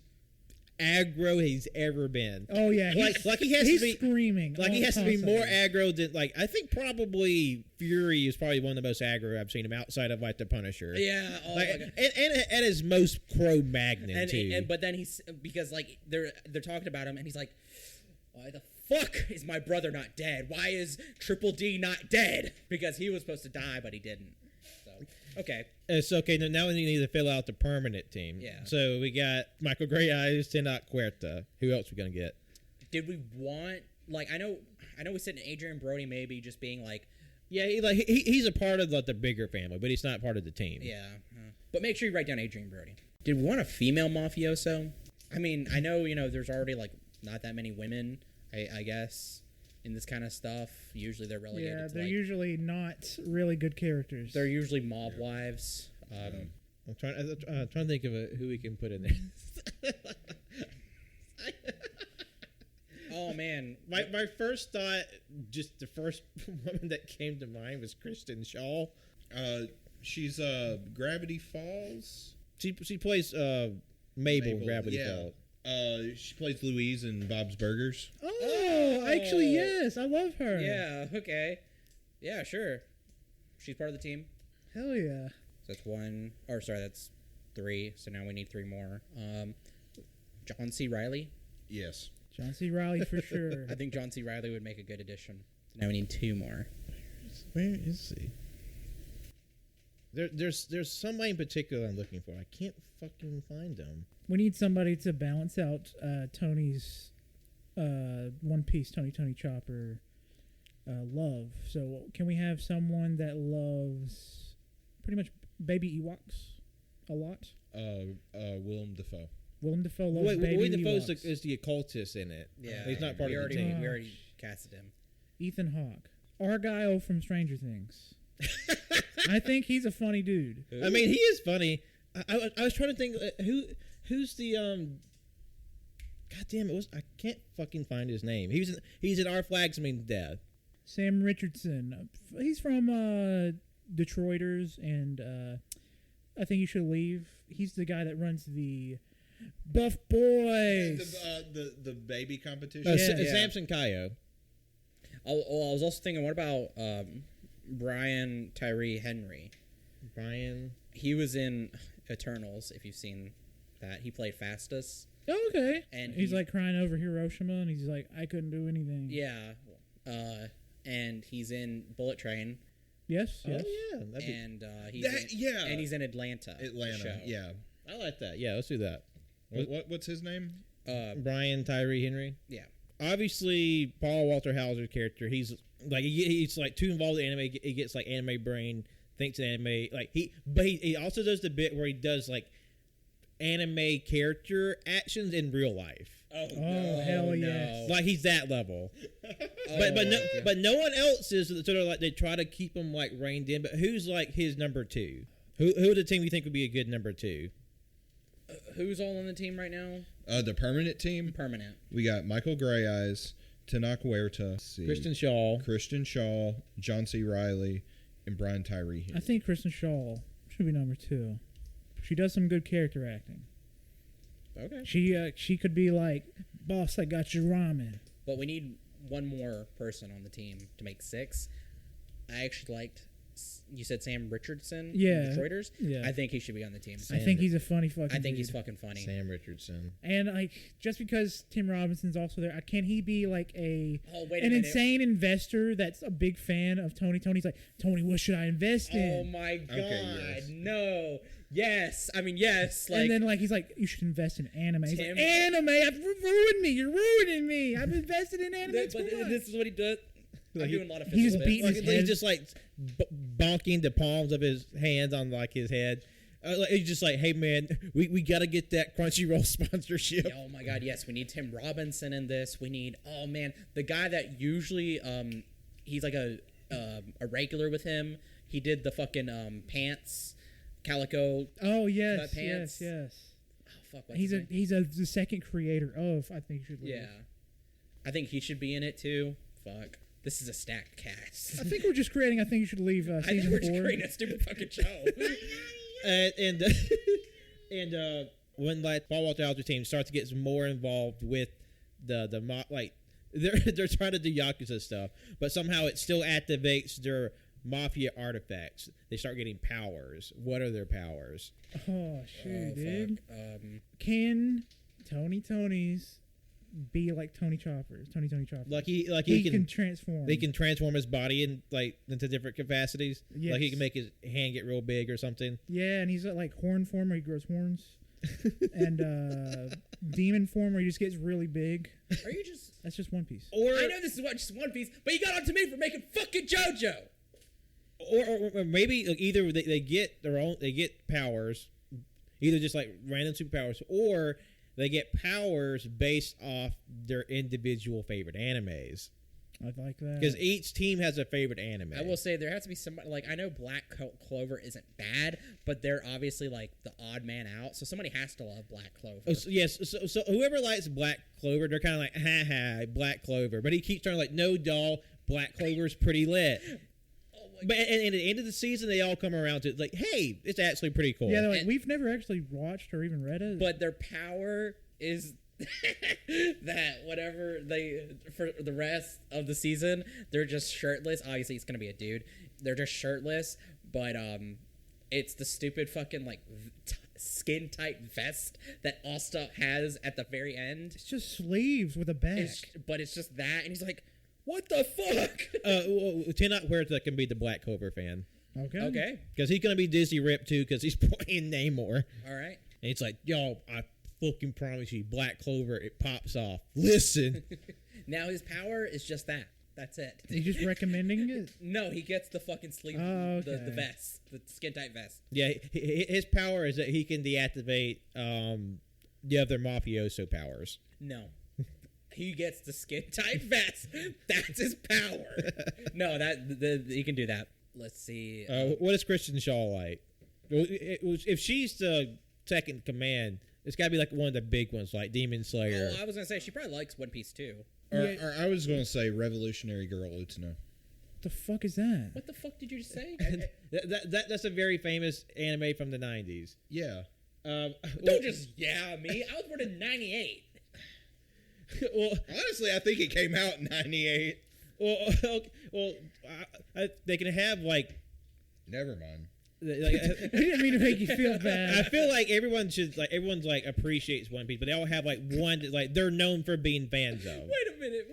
aggro he's ever been. Oh yeah, Like he has he's to be screaming. Like he has to be more constantly. aggro than I think probably Fury is probably one of the most aggro I've seen him outside of the Punisher. Yeah. Oh my God. And at his most Cro-Magnon too. But then he's because they're talking about him and he's like, why the fuck is my brother not dead? Why is Triple D not dead? Because he was supposed to die, but he didn't. So okay. It's okay. Now we need to fill out the permanent team. Yeah. So we got Michael Grey Eyes, Tenoch Huerta. Who else we gonna get? Did we want I know we said Adrian Brody maybe just being like. Yeah, he's a part of the bigger family, but he's not part of the team. Yeah. But make sure you write down Adrian Brody. Did we want a female mafioso? I mean, I know, there's already not that many women, I guess, in this kind of stuff. Usually they're relegated Yeah, to they're usually not really good characters. they're usually mob wives. I'm trying to think of who we can put in there. Oh man, my first thought, just the first woman that came to mind was Kristen Shaw. She's Gravity Falls. She plays Mabel in Gravity yeah. Falls. She plays Louise in Bob's Burgers. Oh, actually, yes. I love her. yeah, okay, yeah, sure. She's part of the team. Hell yeah. So that's one. Or sorry, that's three. So now we need three more. John C. Reilly. Yes. John C. Reilly for sure. I think John C. Reilly would make a good addition. So now we need two more. Where is he? There's somebody in particular I'm looking for. I can't fucking find him. We need somebody to balance out Tony's One Piece, Tony Chopper love. So can we have someone that loves pretty much baby Ewoks a lot? Willem Dafoe. Willem Dafoe loves baby Willem Dafoe Ewoks. is the occultist in it. Yeah, He's not part we of already, the team. We already casted him. Ethan Hawke. Argyle from Stranger Things. I think he's a funny dude. I mean, he is funny. I was trying to think who's the God damn it! I can't fucking find his name. He's in Our Flags Mean Death. Sam Richardson. He's from Detroiters, and I think you should leave. He's the guy that runs the Buff Boys. The baby competition. Yeah. Samson Kayo. I was also thinking, what about Brian Tyree Henry? Brian. He was in Eternals, if you've seen that. He played Fastus. Oh, okay. And he's like crying over Hiroshima, and he's like, I couldn't do anything. Yeah. And he's in Bullet Train. Yes. Oh yeah. And he's in Atlanta. Atlanta. Show. Yeah. I like that. Yeah, let's do that. What's his name? Brian Tyree Henry. Yeah. Obviously, Paul Walter Hauser's character, he's like too involved in anime. He gets like anime brain, thinks anime. Like he also does the bit where he does like anime character actions in real life. Oh, hell yes. Like he's that level. But no one else is sort of like they try to keep him like reined in. But who's like his number two? Who the team you think would be a good number two? Who's all on the team right now? The permanent team. Permanent. We got Michael Greyeyes, Tanaka Huerta, Kristen Shaw, John C. Reilly, and Brian Tyree Henry. I think Kristen Shaw should be number two. She does some good character acting. Okay. She could be like, boss, I got your ramen. But we need one more person on the team to make six. I actually liked. You said Sam Richardson. Yeah. From Detroiters. Yeah. I think he should be on the team. I think he's a funny fucking. I think dude. he's fucking funny. Sam Richardson. And like, just because Tim Robinson's also there, can he be like an minute. insane investor that's a big fan of Tony? Tony's like, Tony, what should I invest in? Oh my god, yes. No. Yes. I mean, yes. Like, and then like he's like, you should invest in anime. He's Tim- like, anime, I've ruined me. You're ruining me. I've invested in anime too much. This is what he does. I'm doing a lot of He's physical beating bits. his head. He's just like bonking the palms of his hands on like his head. He's just like, hey man, we got to get that Crunchyroll sponsorship. Oh my god, yes, we need Tim Robinson in this. We need the guy that usually he's like a regular with him. He did the fucking pants, calico. Oh yes, pants. yes. Oh fuck, what's his name? He's the second creator of. I think you should. Yeah, I think he should be in it too. Fuck. This is a stacked cast. I think we're just creating. I think you should leave season 4. I think we're just creating a stupid fucking show. and when like Paul Walter Hauser's team starts to get more involved with the like they're trying to do yakuza stuff, but somehow it still activates their mafia artifacts. They start getting powers. What are their powers? Oh shoot, dude! Fuck. Can Tony's be like Tony Chopper? Tony Chopper. Like he can transform. They can transform his body into different capacities. Yes. Like he can make his hand get real big or something. Yeah, and he's got like horn form where he grows horns, and demon form where he just gets really big. Are you just? That's just One Piece. Or I know this is just One Piece, but you got on to me for making fucking JoJo. Or maybe like either they get their own, they get powers, either just like random superpowers, or they get powers based off their individual favorite animes. I like that. Because each team has a favorite anime. I will say there has to be somebody like I know Black Clover isn't bad, but they're obviously like the odd man out. So somebody has to love Black Clover. Oh, yes, so whoever likes Black Clover, they're kind of like, ha, Black Clover. But he keeps trying like, no, doll, Black Clover's pretty lit. But and at the end of the season, they all come around to like, hey, it's actually pretty cool. Yeah, they're like, we've never actually watched or even read it. But their power is that whatever they for the rest of the season, they're just shirtless. Obviously, it's gonna be a dude. They're just shirtless, but it's the stupid fucking like skin tight vest that Asta has at the very end. It's just sleeves with a back. But it's just that, and he's like, "What the fuck?" Tenok Huerta can be the Black Clover fan. Okay. Because he's gonna be Disney ripped too, because he's playing Namor. All right. And it's like, yo, I fucking promise you, Black Clover, it pops off. Listen. Now his power is just that. That's it. Are you just recommending it? No, he gets the fucking sleeve, Oh, okay. the vest, the skin tight vest. Yeah, his power is that he can deactivate the other mafioso powers. No. He gets the skin tight vest. That's his power. No, he can do that. Let's see. What is Kristen Shaw like? If she's the second command, it's got to be like one of the big ones, like Demon Slayer. Oh, I was gonna say she probably likes One Piece too. Or I was going to say Revolutionary Girl Utena. The fuck is that? What the fuck did you just say? That's a very famous anime from the 90s. Yeah. Don't just me. I was born in '98. Well, honestly, I think it came out in '98. They can have like. Never mind. I didn't mean to make you feel bad. I feel like everyone's appreciates One Piece, but they all have like one like they're known for being fans of. Wait a minute.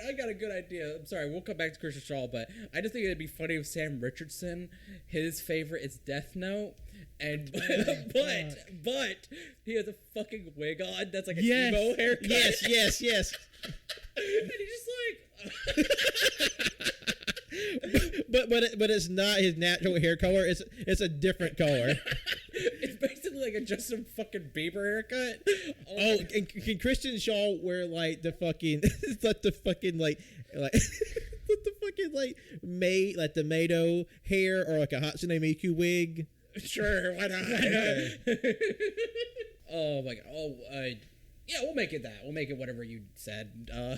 I got a good idea. I'm sorry. We'll come back to Christian Shaw, but I just think it'd be funny if Sam Richardson, his favorite is Death Note. And but he has a fucking wig on that's like an emo haircut. Yes. And he's just like but it's not his natural hair color. It's a different color. It's basically like a Justin fucking Bieber haircut. Oh, and can Christian Shaw wear like the fucking like the fucking like with the fucking like tomato hair or like a Hatsune Miku wig? Sure, why not? Oh my god. Yeah, we'll make it that. We'll make it whatever you said. Yeah,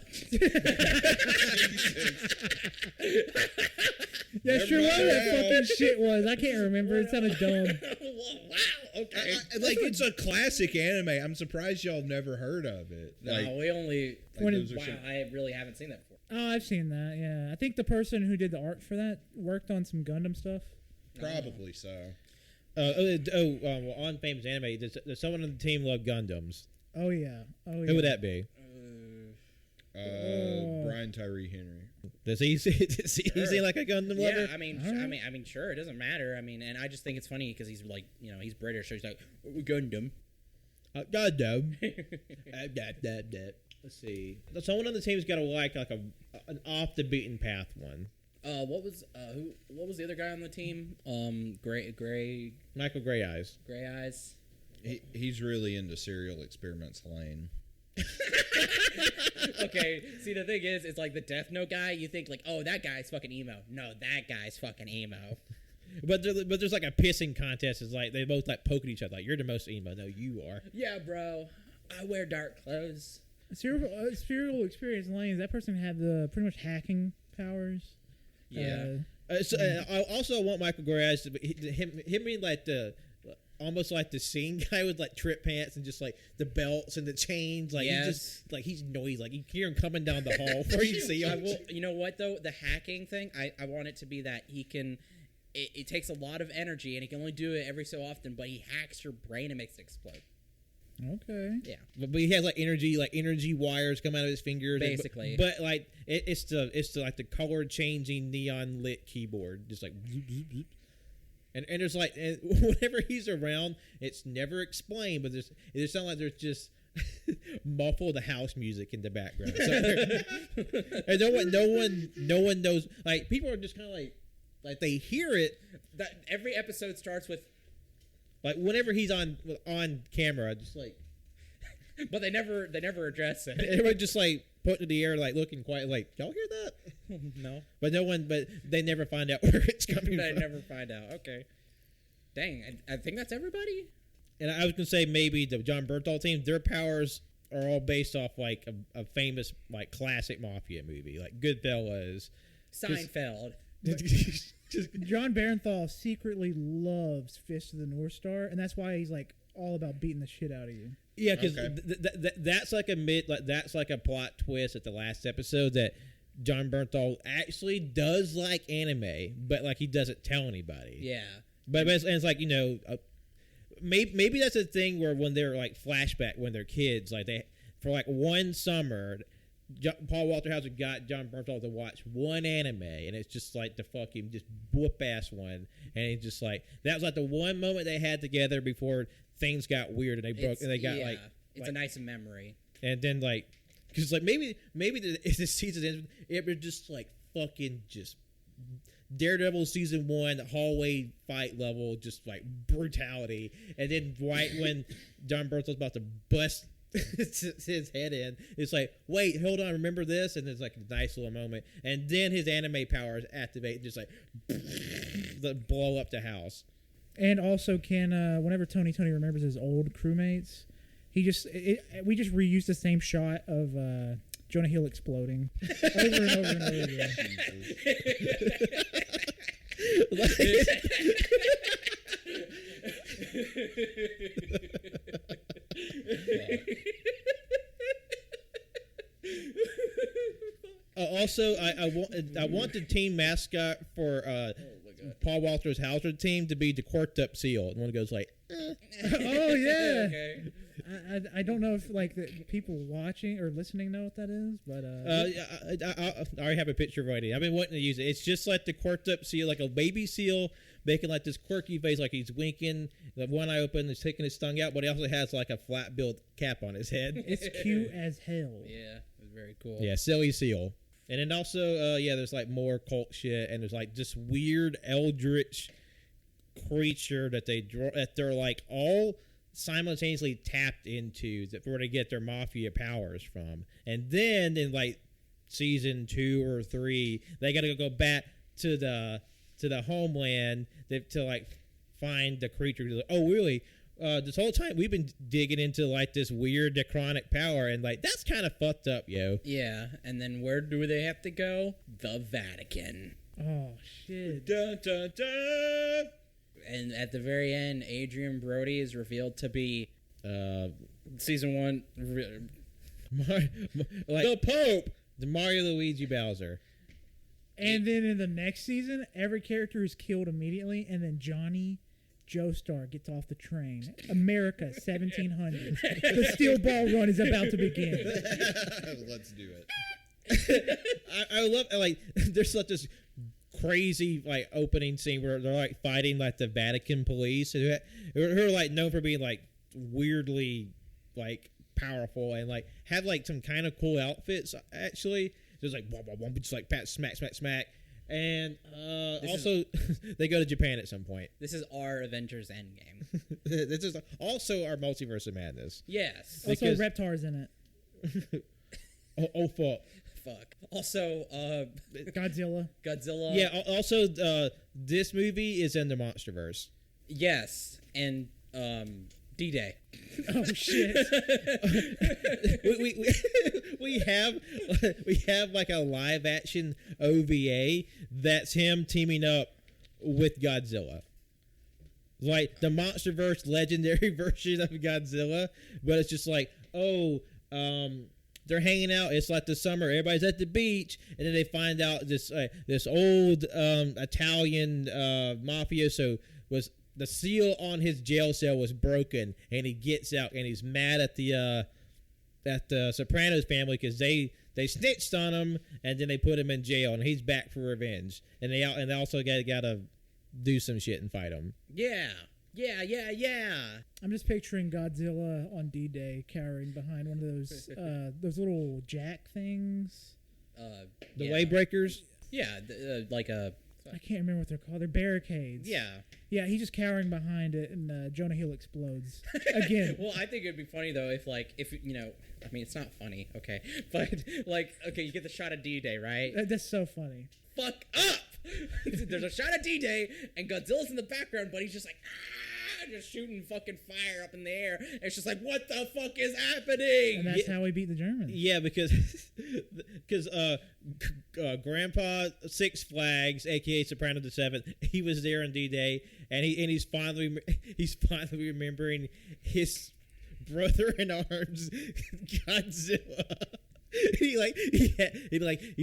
sure. What that fucking shit was, I can't remember. It sounded dumb. Wow. Okay. Like it's a classic anime. I'm surprised y'all have never heard of it. No, Like, we only. Wow, I really haven't seen that before. Oh, I've seen that. Yeah, I think the person who did the art for that worked on some Gundam stuff. probably so. On Famous Anime, does someone on the team love Gundams? Oh yeah. Who would that be? Brian Tyree Henry. Does he seem like a Gundam lover? Yeah, I mean, sure, it doesn't matter. I mean, and I just think it's funny because he's like, he's British, so he's like Gundam. Gundam. Let's see. Someone on the team's got to like an off the beaten path one. What was the other guy on the team? Gray Michael Gray Eyes. Gray Eyes. He's really into Serial Experiments Lane. Okay, see the thing is, it's like the Death Note guy. You think like, oh, that guy's fucking emo. No, that guy's fucking emo. But there's like a pissing contest. It's like they both like poke at each other. Like, you're the most emo. No, you are. Yeah, bro. I wear dark clothes. Serial Experience Lane. Does that person have the pretty much hacking powers? Yeah. I also want Michael Gray Eyes to be him being like almost like the scene guy with like trip pants and just like the belts and the chains. Like yes. He just like he's noisy. Like you hear him coming down the hall before you see him. You know what though? The hacking thing. I want it to be that he can. It takes a lot of energy and he can only do it every so often. But he hacks your brain and makes it explode. Okay. Yeah. But he has like energy wires come out of his fingers. Basically. But like it's the like the color changing neon lit keyboard, just like. And there's like whenever he's around, it's never explained, but it sounds like there's just muffled house music in the background. So and no one knows. Like people are just kind of like they hear it. That every episode starts with. Like whenever he's on camera, just like. But they never address it. Everyone just like put in the air, like looking quiet, like y'all hear that? No. But they never find out where it's coming I from. never find out. Okay. Dang, I think that's everybody. And I was gonna say maybe the John Bernthal team, their powers are all based off like a famous like classic mafia movie, like Goodfellas. Seinfeld. John Barenthal secretly loves Fist of the North Star, and that's why he's like all about beating the shit out of you. Yeah, because Okay. that's like that's like a plot twist at the last episode that John Bernthal actually does like anime, but like he doesn't tell anybody. Yeah. But it's like, you know, maybe that's a thing where when they're like flashback when they're kids, like they for like one summer, Paul Walter Hauser got John Bernthal to watch one anime, and it's just like the fucking just whoop ass one, and it's just like that was like the one moment they had together before things got weird and they broke and they got like it's a nice memory. And then like because like maybe the season ends, it was just like fucking just Daredevil season 1 hallway fight level, just like brutality, and then right when John Berthel's about to bust his head in, it's like, wait, hold on, remember this? And there's like a nice little moment, and then his anime powers activate, just like blow up the house. And also, whenever Tony remembers his old crewmates, we just reused the same shot of Jonah Hill exploding over and over and over again. Also, I want the team mascot for Paul Walter's Hauser team to be the corked up seal. And one goes like, Oh yeah. Okay. I don't know if like the people watching or listening know what that is, but I already have a picture ready. I've been wanting to use it. It's just like the corked up seal, like a baby seal, making like this quirky face, like he's winking. The one eye open, is taking his tongue out, but he also has like a flat billed cap on his head. it's cute as hell. Yeah, it was very cool. Yeah, silly seal. And then also, there's like more cult shit, and there's like this weird eldritch creature that they're like all simultaneously tapped into where they get their mafia powers from. And then in like season 2 or 3, they got to go back to the homeland to like find the creature. Like, oh, really? This whole time we've been digging into like this weird necrotic power, and like that's kind of fucked up, yo. Yeah, and then where do they have to go? The Vatican. Oh shit! Dun, dun, dun. And at the very end, Adrian Brody is revealed to be season 1 the Pope, the Mario Luigi Bowser. And then in the next season, every character is killed immediately, and then Johnny Joestar gets off the train. America, 1700. The Steel Ball Run is about to begin. Let's do it. I love like there's like this crazy like opening scene where they're like fighting like the Vatican police who are like known for being like weirdly like powerful and like have like some kind of cool outfits actually. There's like just like pat smack. And also, they go to Japan at some point. This is our Avengers Endgame. This is also our Multiverse of Madness. Yes. Also, Reptar's in it. oh fuck. Fuck. Also, Godzilla. Yeah. Also, this movie is in the MonsterVerse. Yes, and D-Day. Oh shit. we have like a live action OVA that's him teaming up with Godzilla. Like the MonsterVerse legendary version of Godzilla, but it's just like, they're hanging out. It's like the summer. Everybody's at the beach, and then they find out this old Italian mafioso was the seal on his jail cell was broken, and he gets out, and he's mad at the Sopranos family because they snitched on him, and then they put him in jail, and he's back for revenge, and they also got to do some shit and fight him. Yeah. I'm just picturing Godzilla on D-Day cowering behind one of those little jack things. The Waybreakers? Yeah, like a I can't remember what they're called. They're barricades. Yeah. Yeah, he's just cowering behind it, and Jonah Hill explodes again. Well, I think it'd be funny though if you know, I mean, it's not funny, okay, but like, okay, you get the shot of D-Day, right? That's so funny. Fuck up! There's a shot of D-Day, and Godzilla's in the background, but he's just like, just shooting fucking fire up in the air. And it's just like, what the fuck is happening? And that's how we beat the Germans. Yeah, because Grandpa Six Flags, aka Soprano the Seventh, he was there on D-Day, and he's finally remembering his brother in arms, Godzilla. You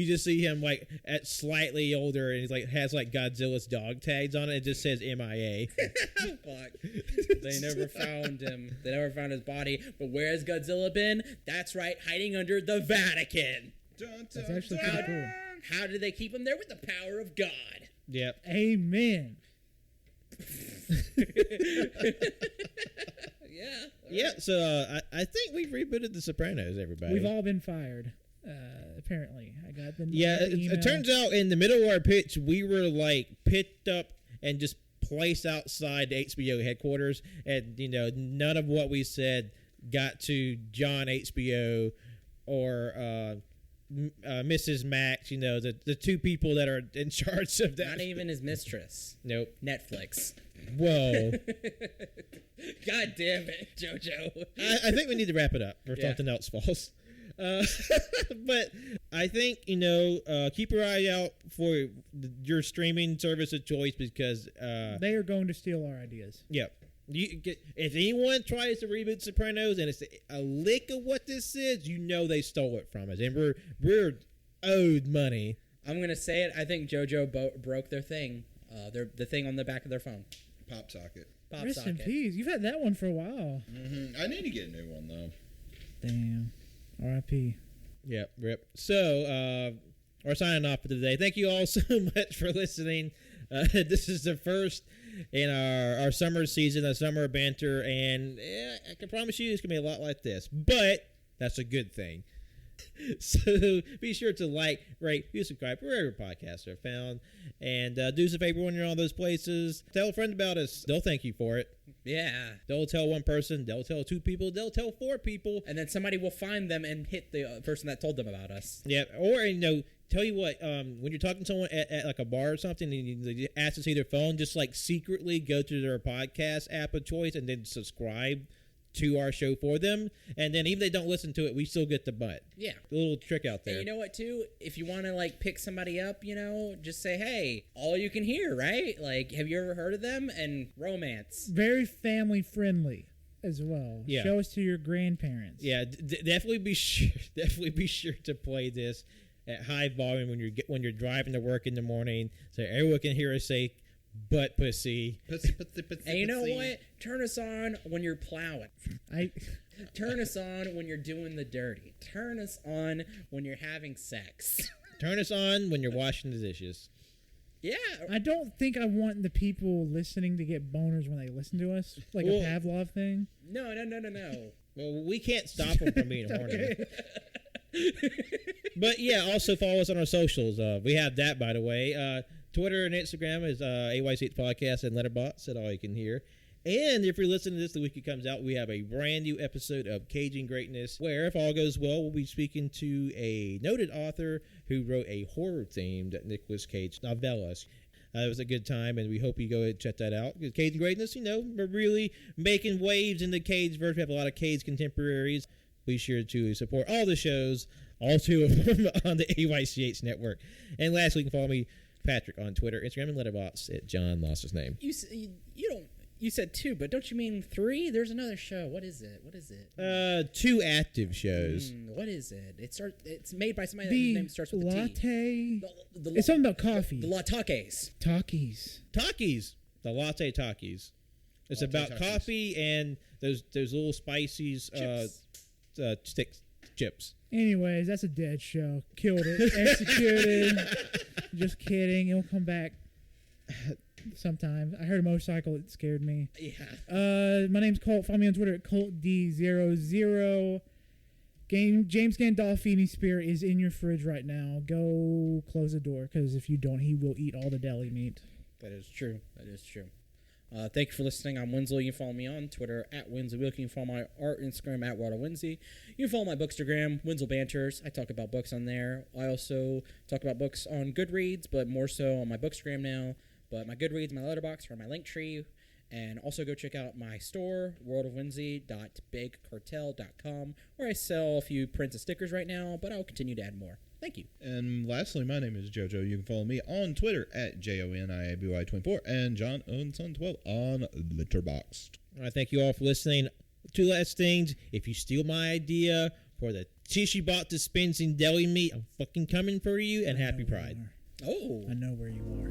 just see him like at slightly older, and he's like has like Godzilla's dog tags on it. It just says MIA. Fuck. They never found him. They never found his body. But where has Godzilla been? That's right, hiding under the Vatican. That's actually pretty cool. How did they keep him there? With the power of God. Yep. Amen. Yeah. Yeah. So I think we've rebooted The Sopranos. Everybody. We've all been fired. Apparently, I got the Yeah. It turns out in the middle of our pitch, we were like picked up and just placed outside the HBO headquarters, and none of what we said got to John HBO or Mrs. Max. The two people that are in charge of that. Not even his mistress. Nope. Netflix. Whoa. God damn it, JoJo. I think we need to wrap it up or something else falls. But I think, keep your eye out for your streaming service of choice, because they are going to steal our ideas. Yep. If anyone tries to reboot Sopranos and it's a lick of what this is, they stole it from us, and we're owed money. I'm gonna say it. I think JoJo broke their thing. The thing on the back of their phone. Pop socket. Rest in peace. You've had that one for a while. Mm-hmm. I need to get a new one though. Damn. R.I.P. Yep. Rip. So we're signing off for today. Thank you all so much for listening. This is the first in our summer season, a summer banter, and I can promise you it's going to be a lot like this, but that's a good thing. So be sure to like, rate, subscribe wherever podcasts are found, and do us a favor when you're on those places. Tell a friend about us. They'll thank you for it. Yeah. They'll tell one person. They'll tell two people. They'll tell four people. And then somebody will find them and hit the person that told them about us. Yeah. Or, tell you what, when you're talking to someone at like a bar or something and they ask to see their phone, just like secretly go to their podcast app of choice and then subscribe to our show for them, and then even if they don't listen to it, we still get the butt. Yeah. A little trick out there. And you know what, too? If you want to, pick somebody up, just say, hey, all you can hear, right? Have you ever heard of them? And romance. Very family friendly as well. Yeah. Show us to your grandparents. Yeah, definitely be sure to play this at high volume when you're driving to work in the morning, so everyone can hear us say butt pussy. And you know what? Turn us on when you're plowing. Turn us on when you're doing the dirty. Turn us on when you're having sex. Turn us on when you're washing the dishes. Yeah. I don't think I want the people listening to get boners when they listen to us, a Pavlov thing. No. Well, we can't stop them from being horny. But yeah, also follow us on our socials. We have that, by the way. Twitter and Instagram is AYCH Podcast, and Letterboxd at All You Can Hear. And if you're listening to this the week it comes out, we have a brand new episode of Caging Greatness, where, if all goes well, we'll be speaking to a noted author who wrote a horror-themed Nicolas Cage novellas. It was a good time, and we hope you go and check that out. Because Caging Greatness, we're really making waves in the Cage verse. We have a lot of Cage contemporaries. Be sure to support all the shows, all two of them, on the AYCH network. And lastly, you can follow me, Patrick, on Twitter, Instagram, and Letterboxd at John Lost His Name. You said 2, but don't you mean 3? There's another show. What is it? 2 active shows. What is it? It's made by somebody The whose name starts with latte. a T. It's something about coffee. The latakes. Talkies. The latte Takis. It's Latte about Takis. coffee and those little spices chips. Anyways, that's a dead show. Killed it. Executed. Just kidding. It'll come back sometime. I heard a motorcycle. It scared me. Yeah. My name's Colt. Follow me on Twitter at ColtD00. James Gandolfini's spirit is in your fridge right now. Go close the door, because if you don't, he will eat all the deli meat. That is true. That is true. Thank you for listening. I'm Wenzel. You can follow me on Twitter at Wenzel. You can follow my art Instagram at WaterWenzy. You can follow my Bookstagram, Wenzel Banters. I talk about books on there. I also talk about books on Goodreads, but more so on my Bookstagram now. But my Goodreads, my Letterboxd, or my Linktree. And also go check out my store, worldofwenzy.bigcartel.com, where I sell a few prints of stickers right now, but I'll continue to add more. Thank you. And lastly, my name is JoJo. You can follow me on Twitter at JONIABY24 and John Owenson12 on Letterboxd. All right, thank you all for listening. Two last things. If you steal my idea for the tissue box dispensing deli meat, I'm fucking coming for you, and happy Pride. Oh. I know where you are.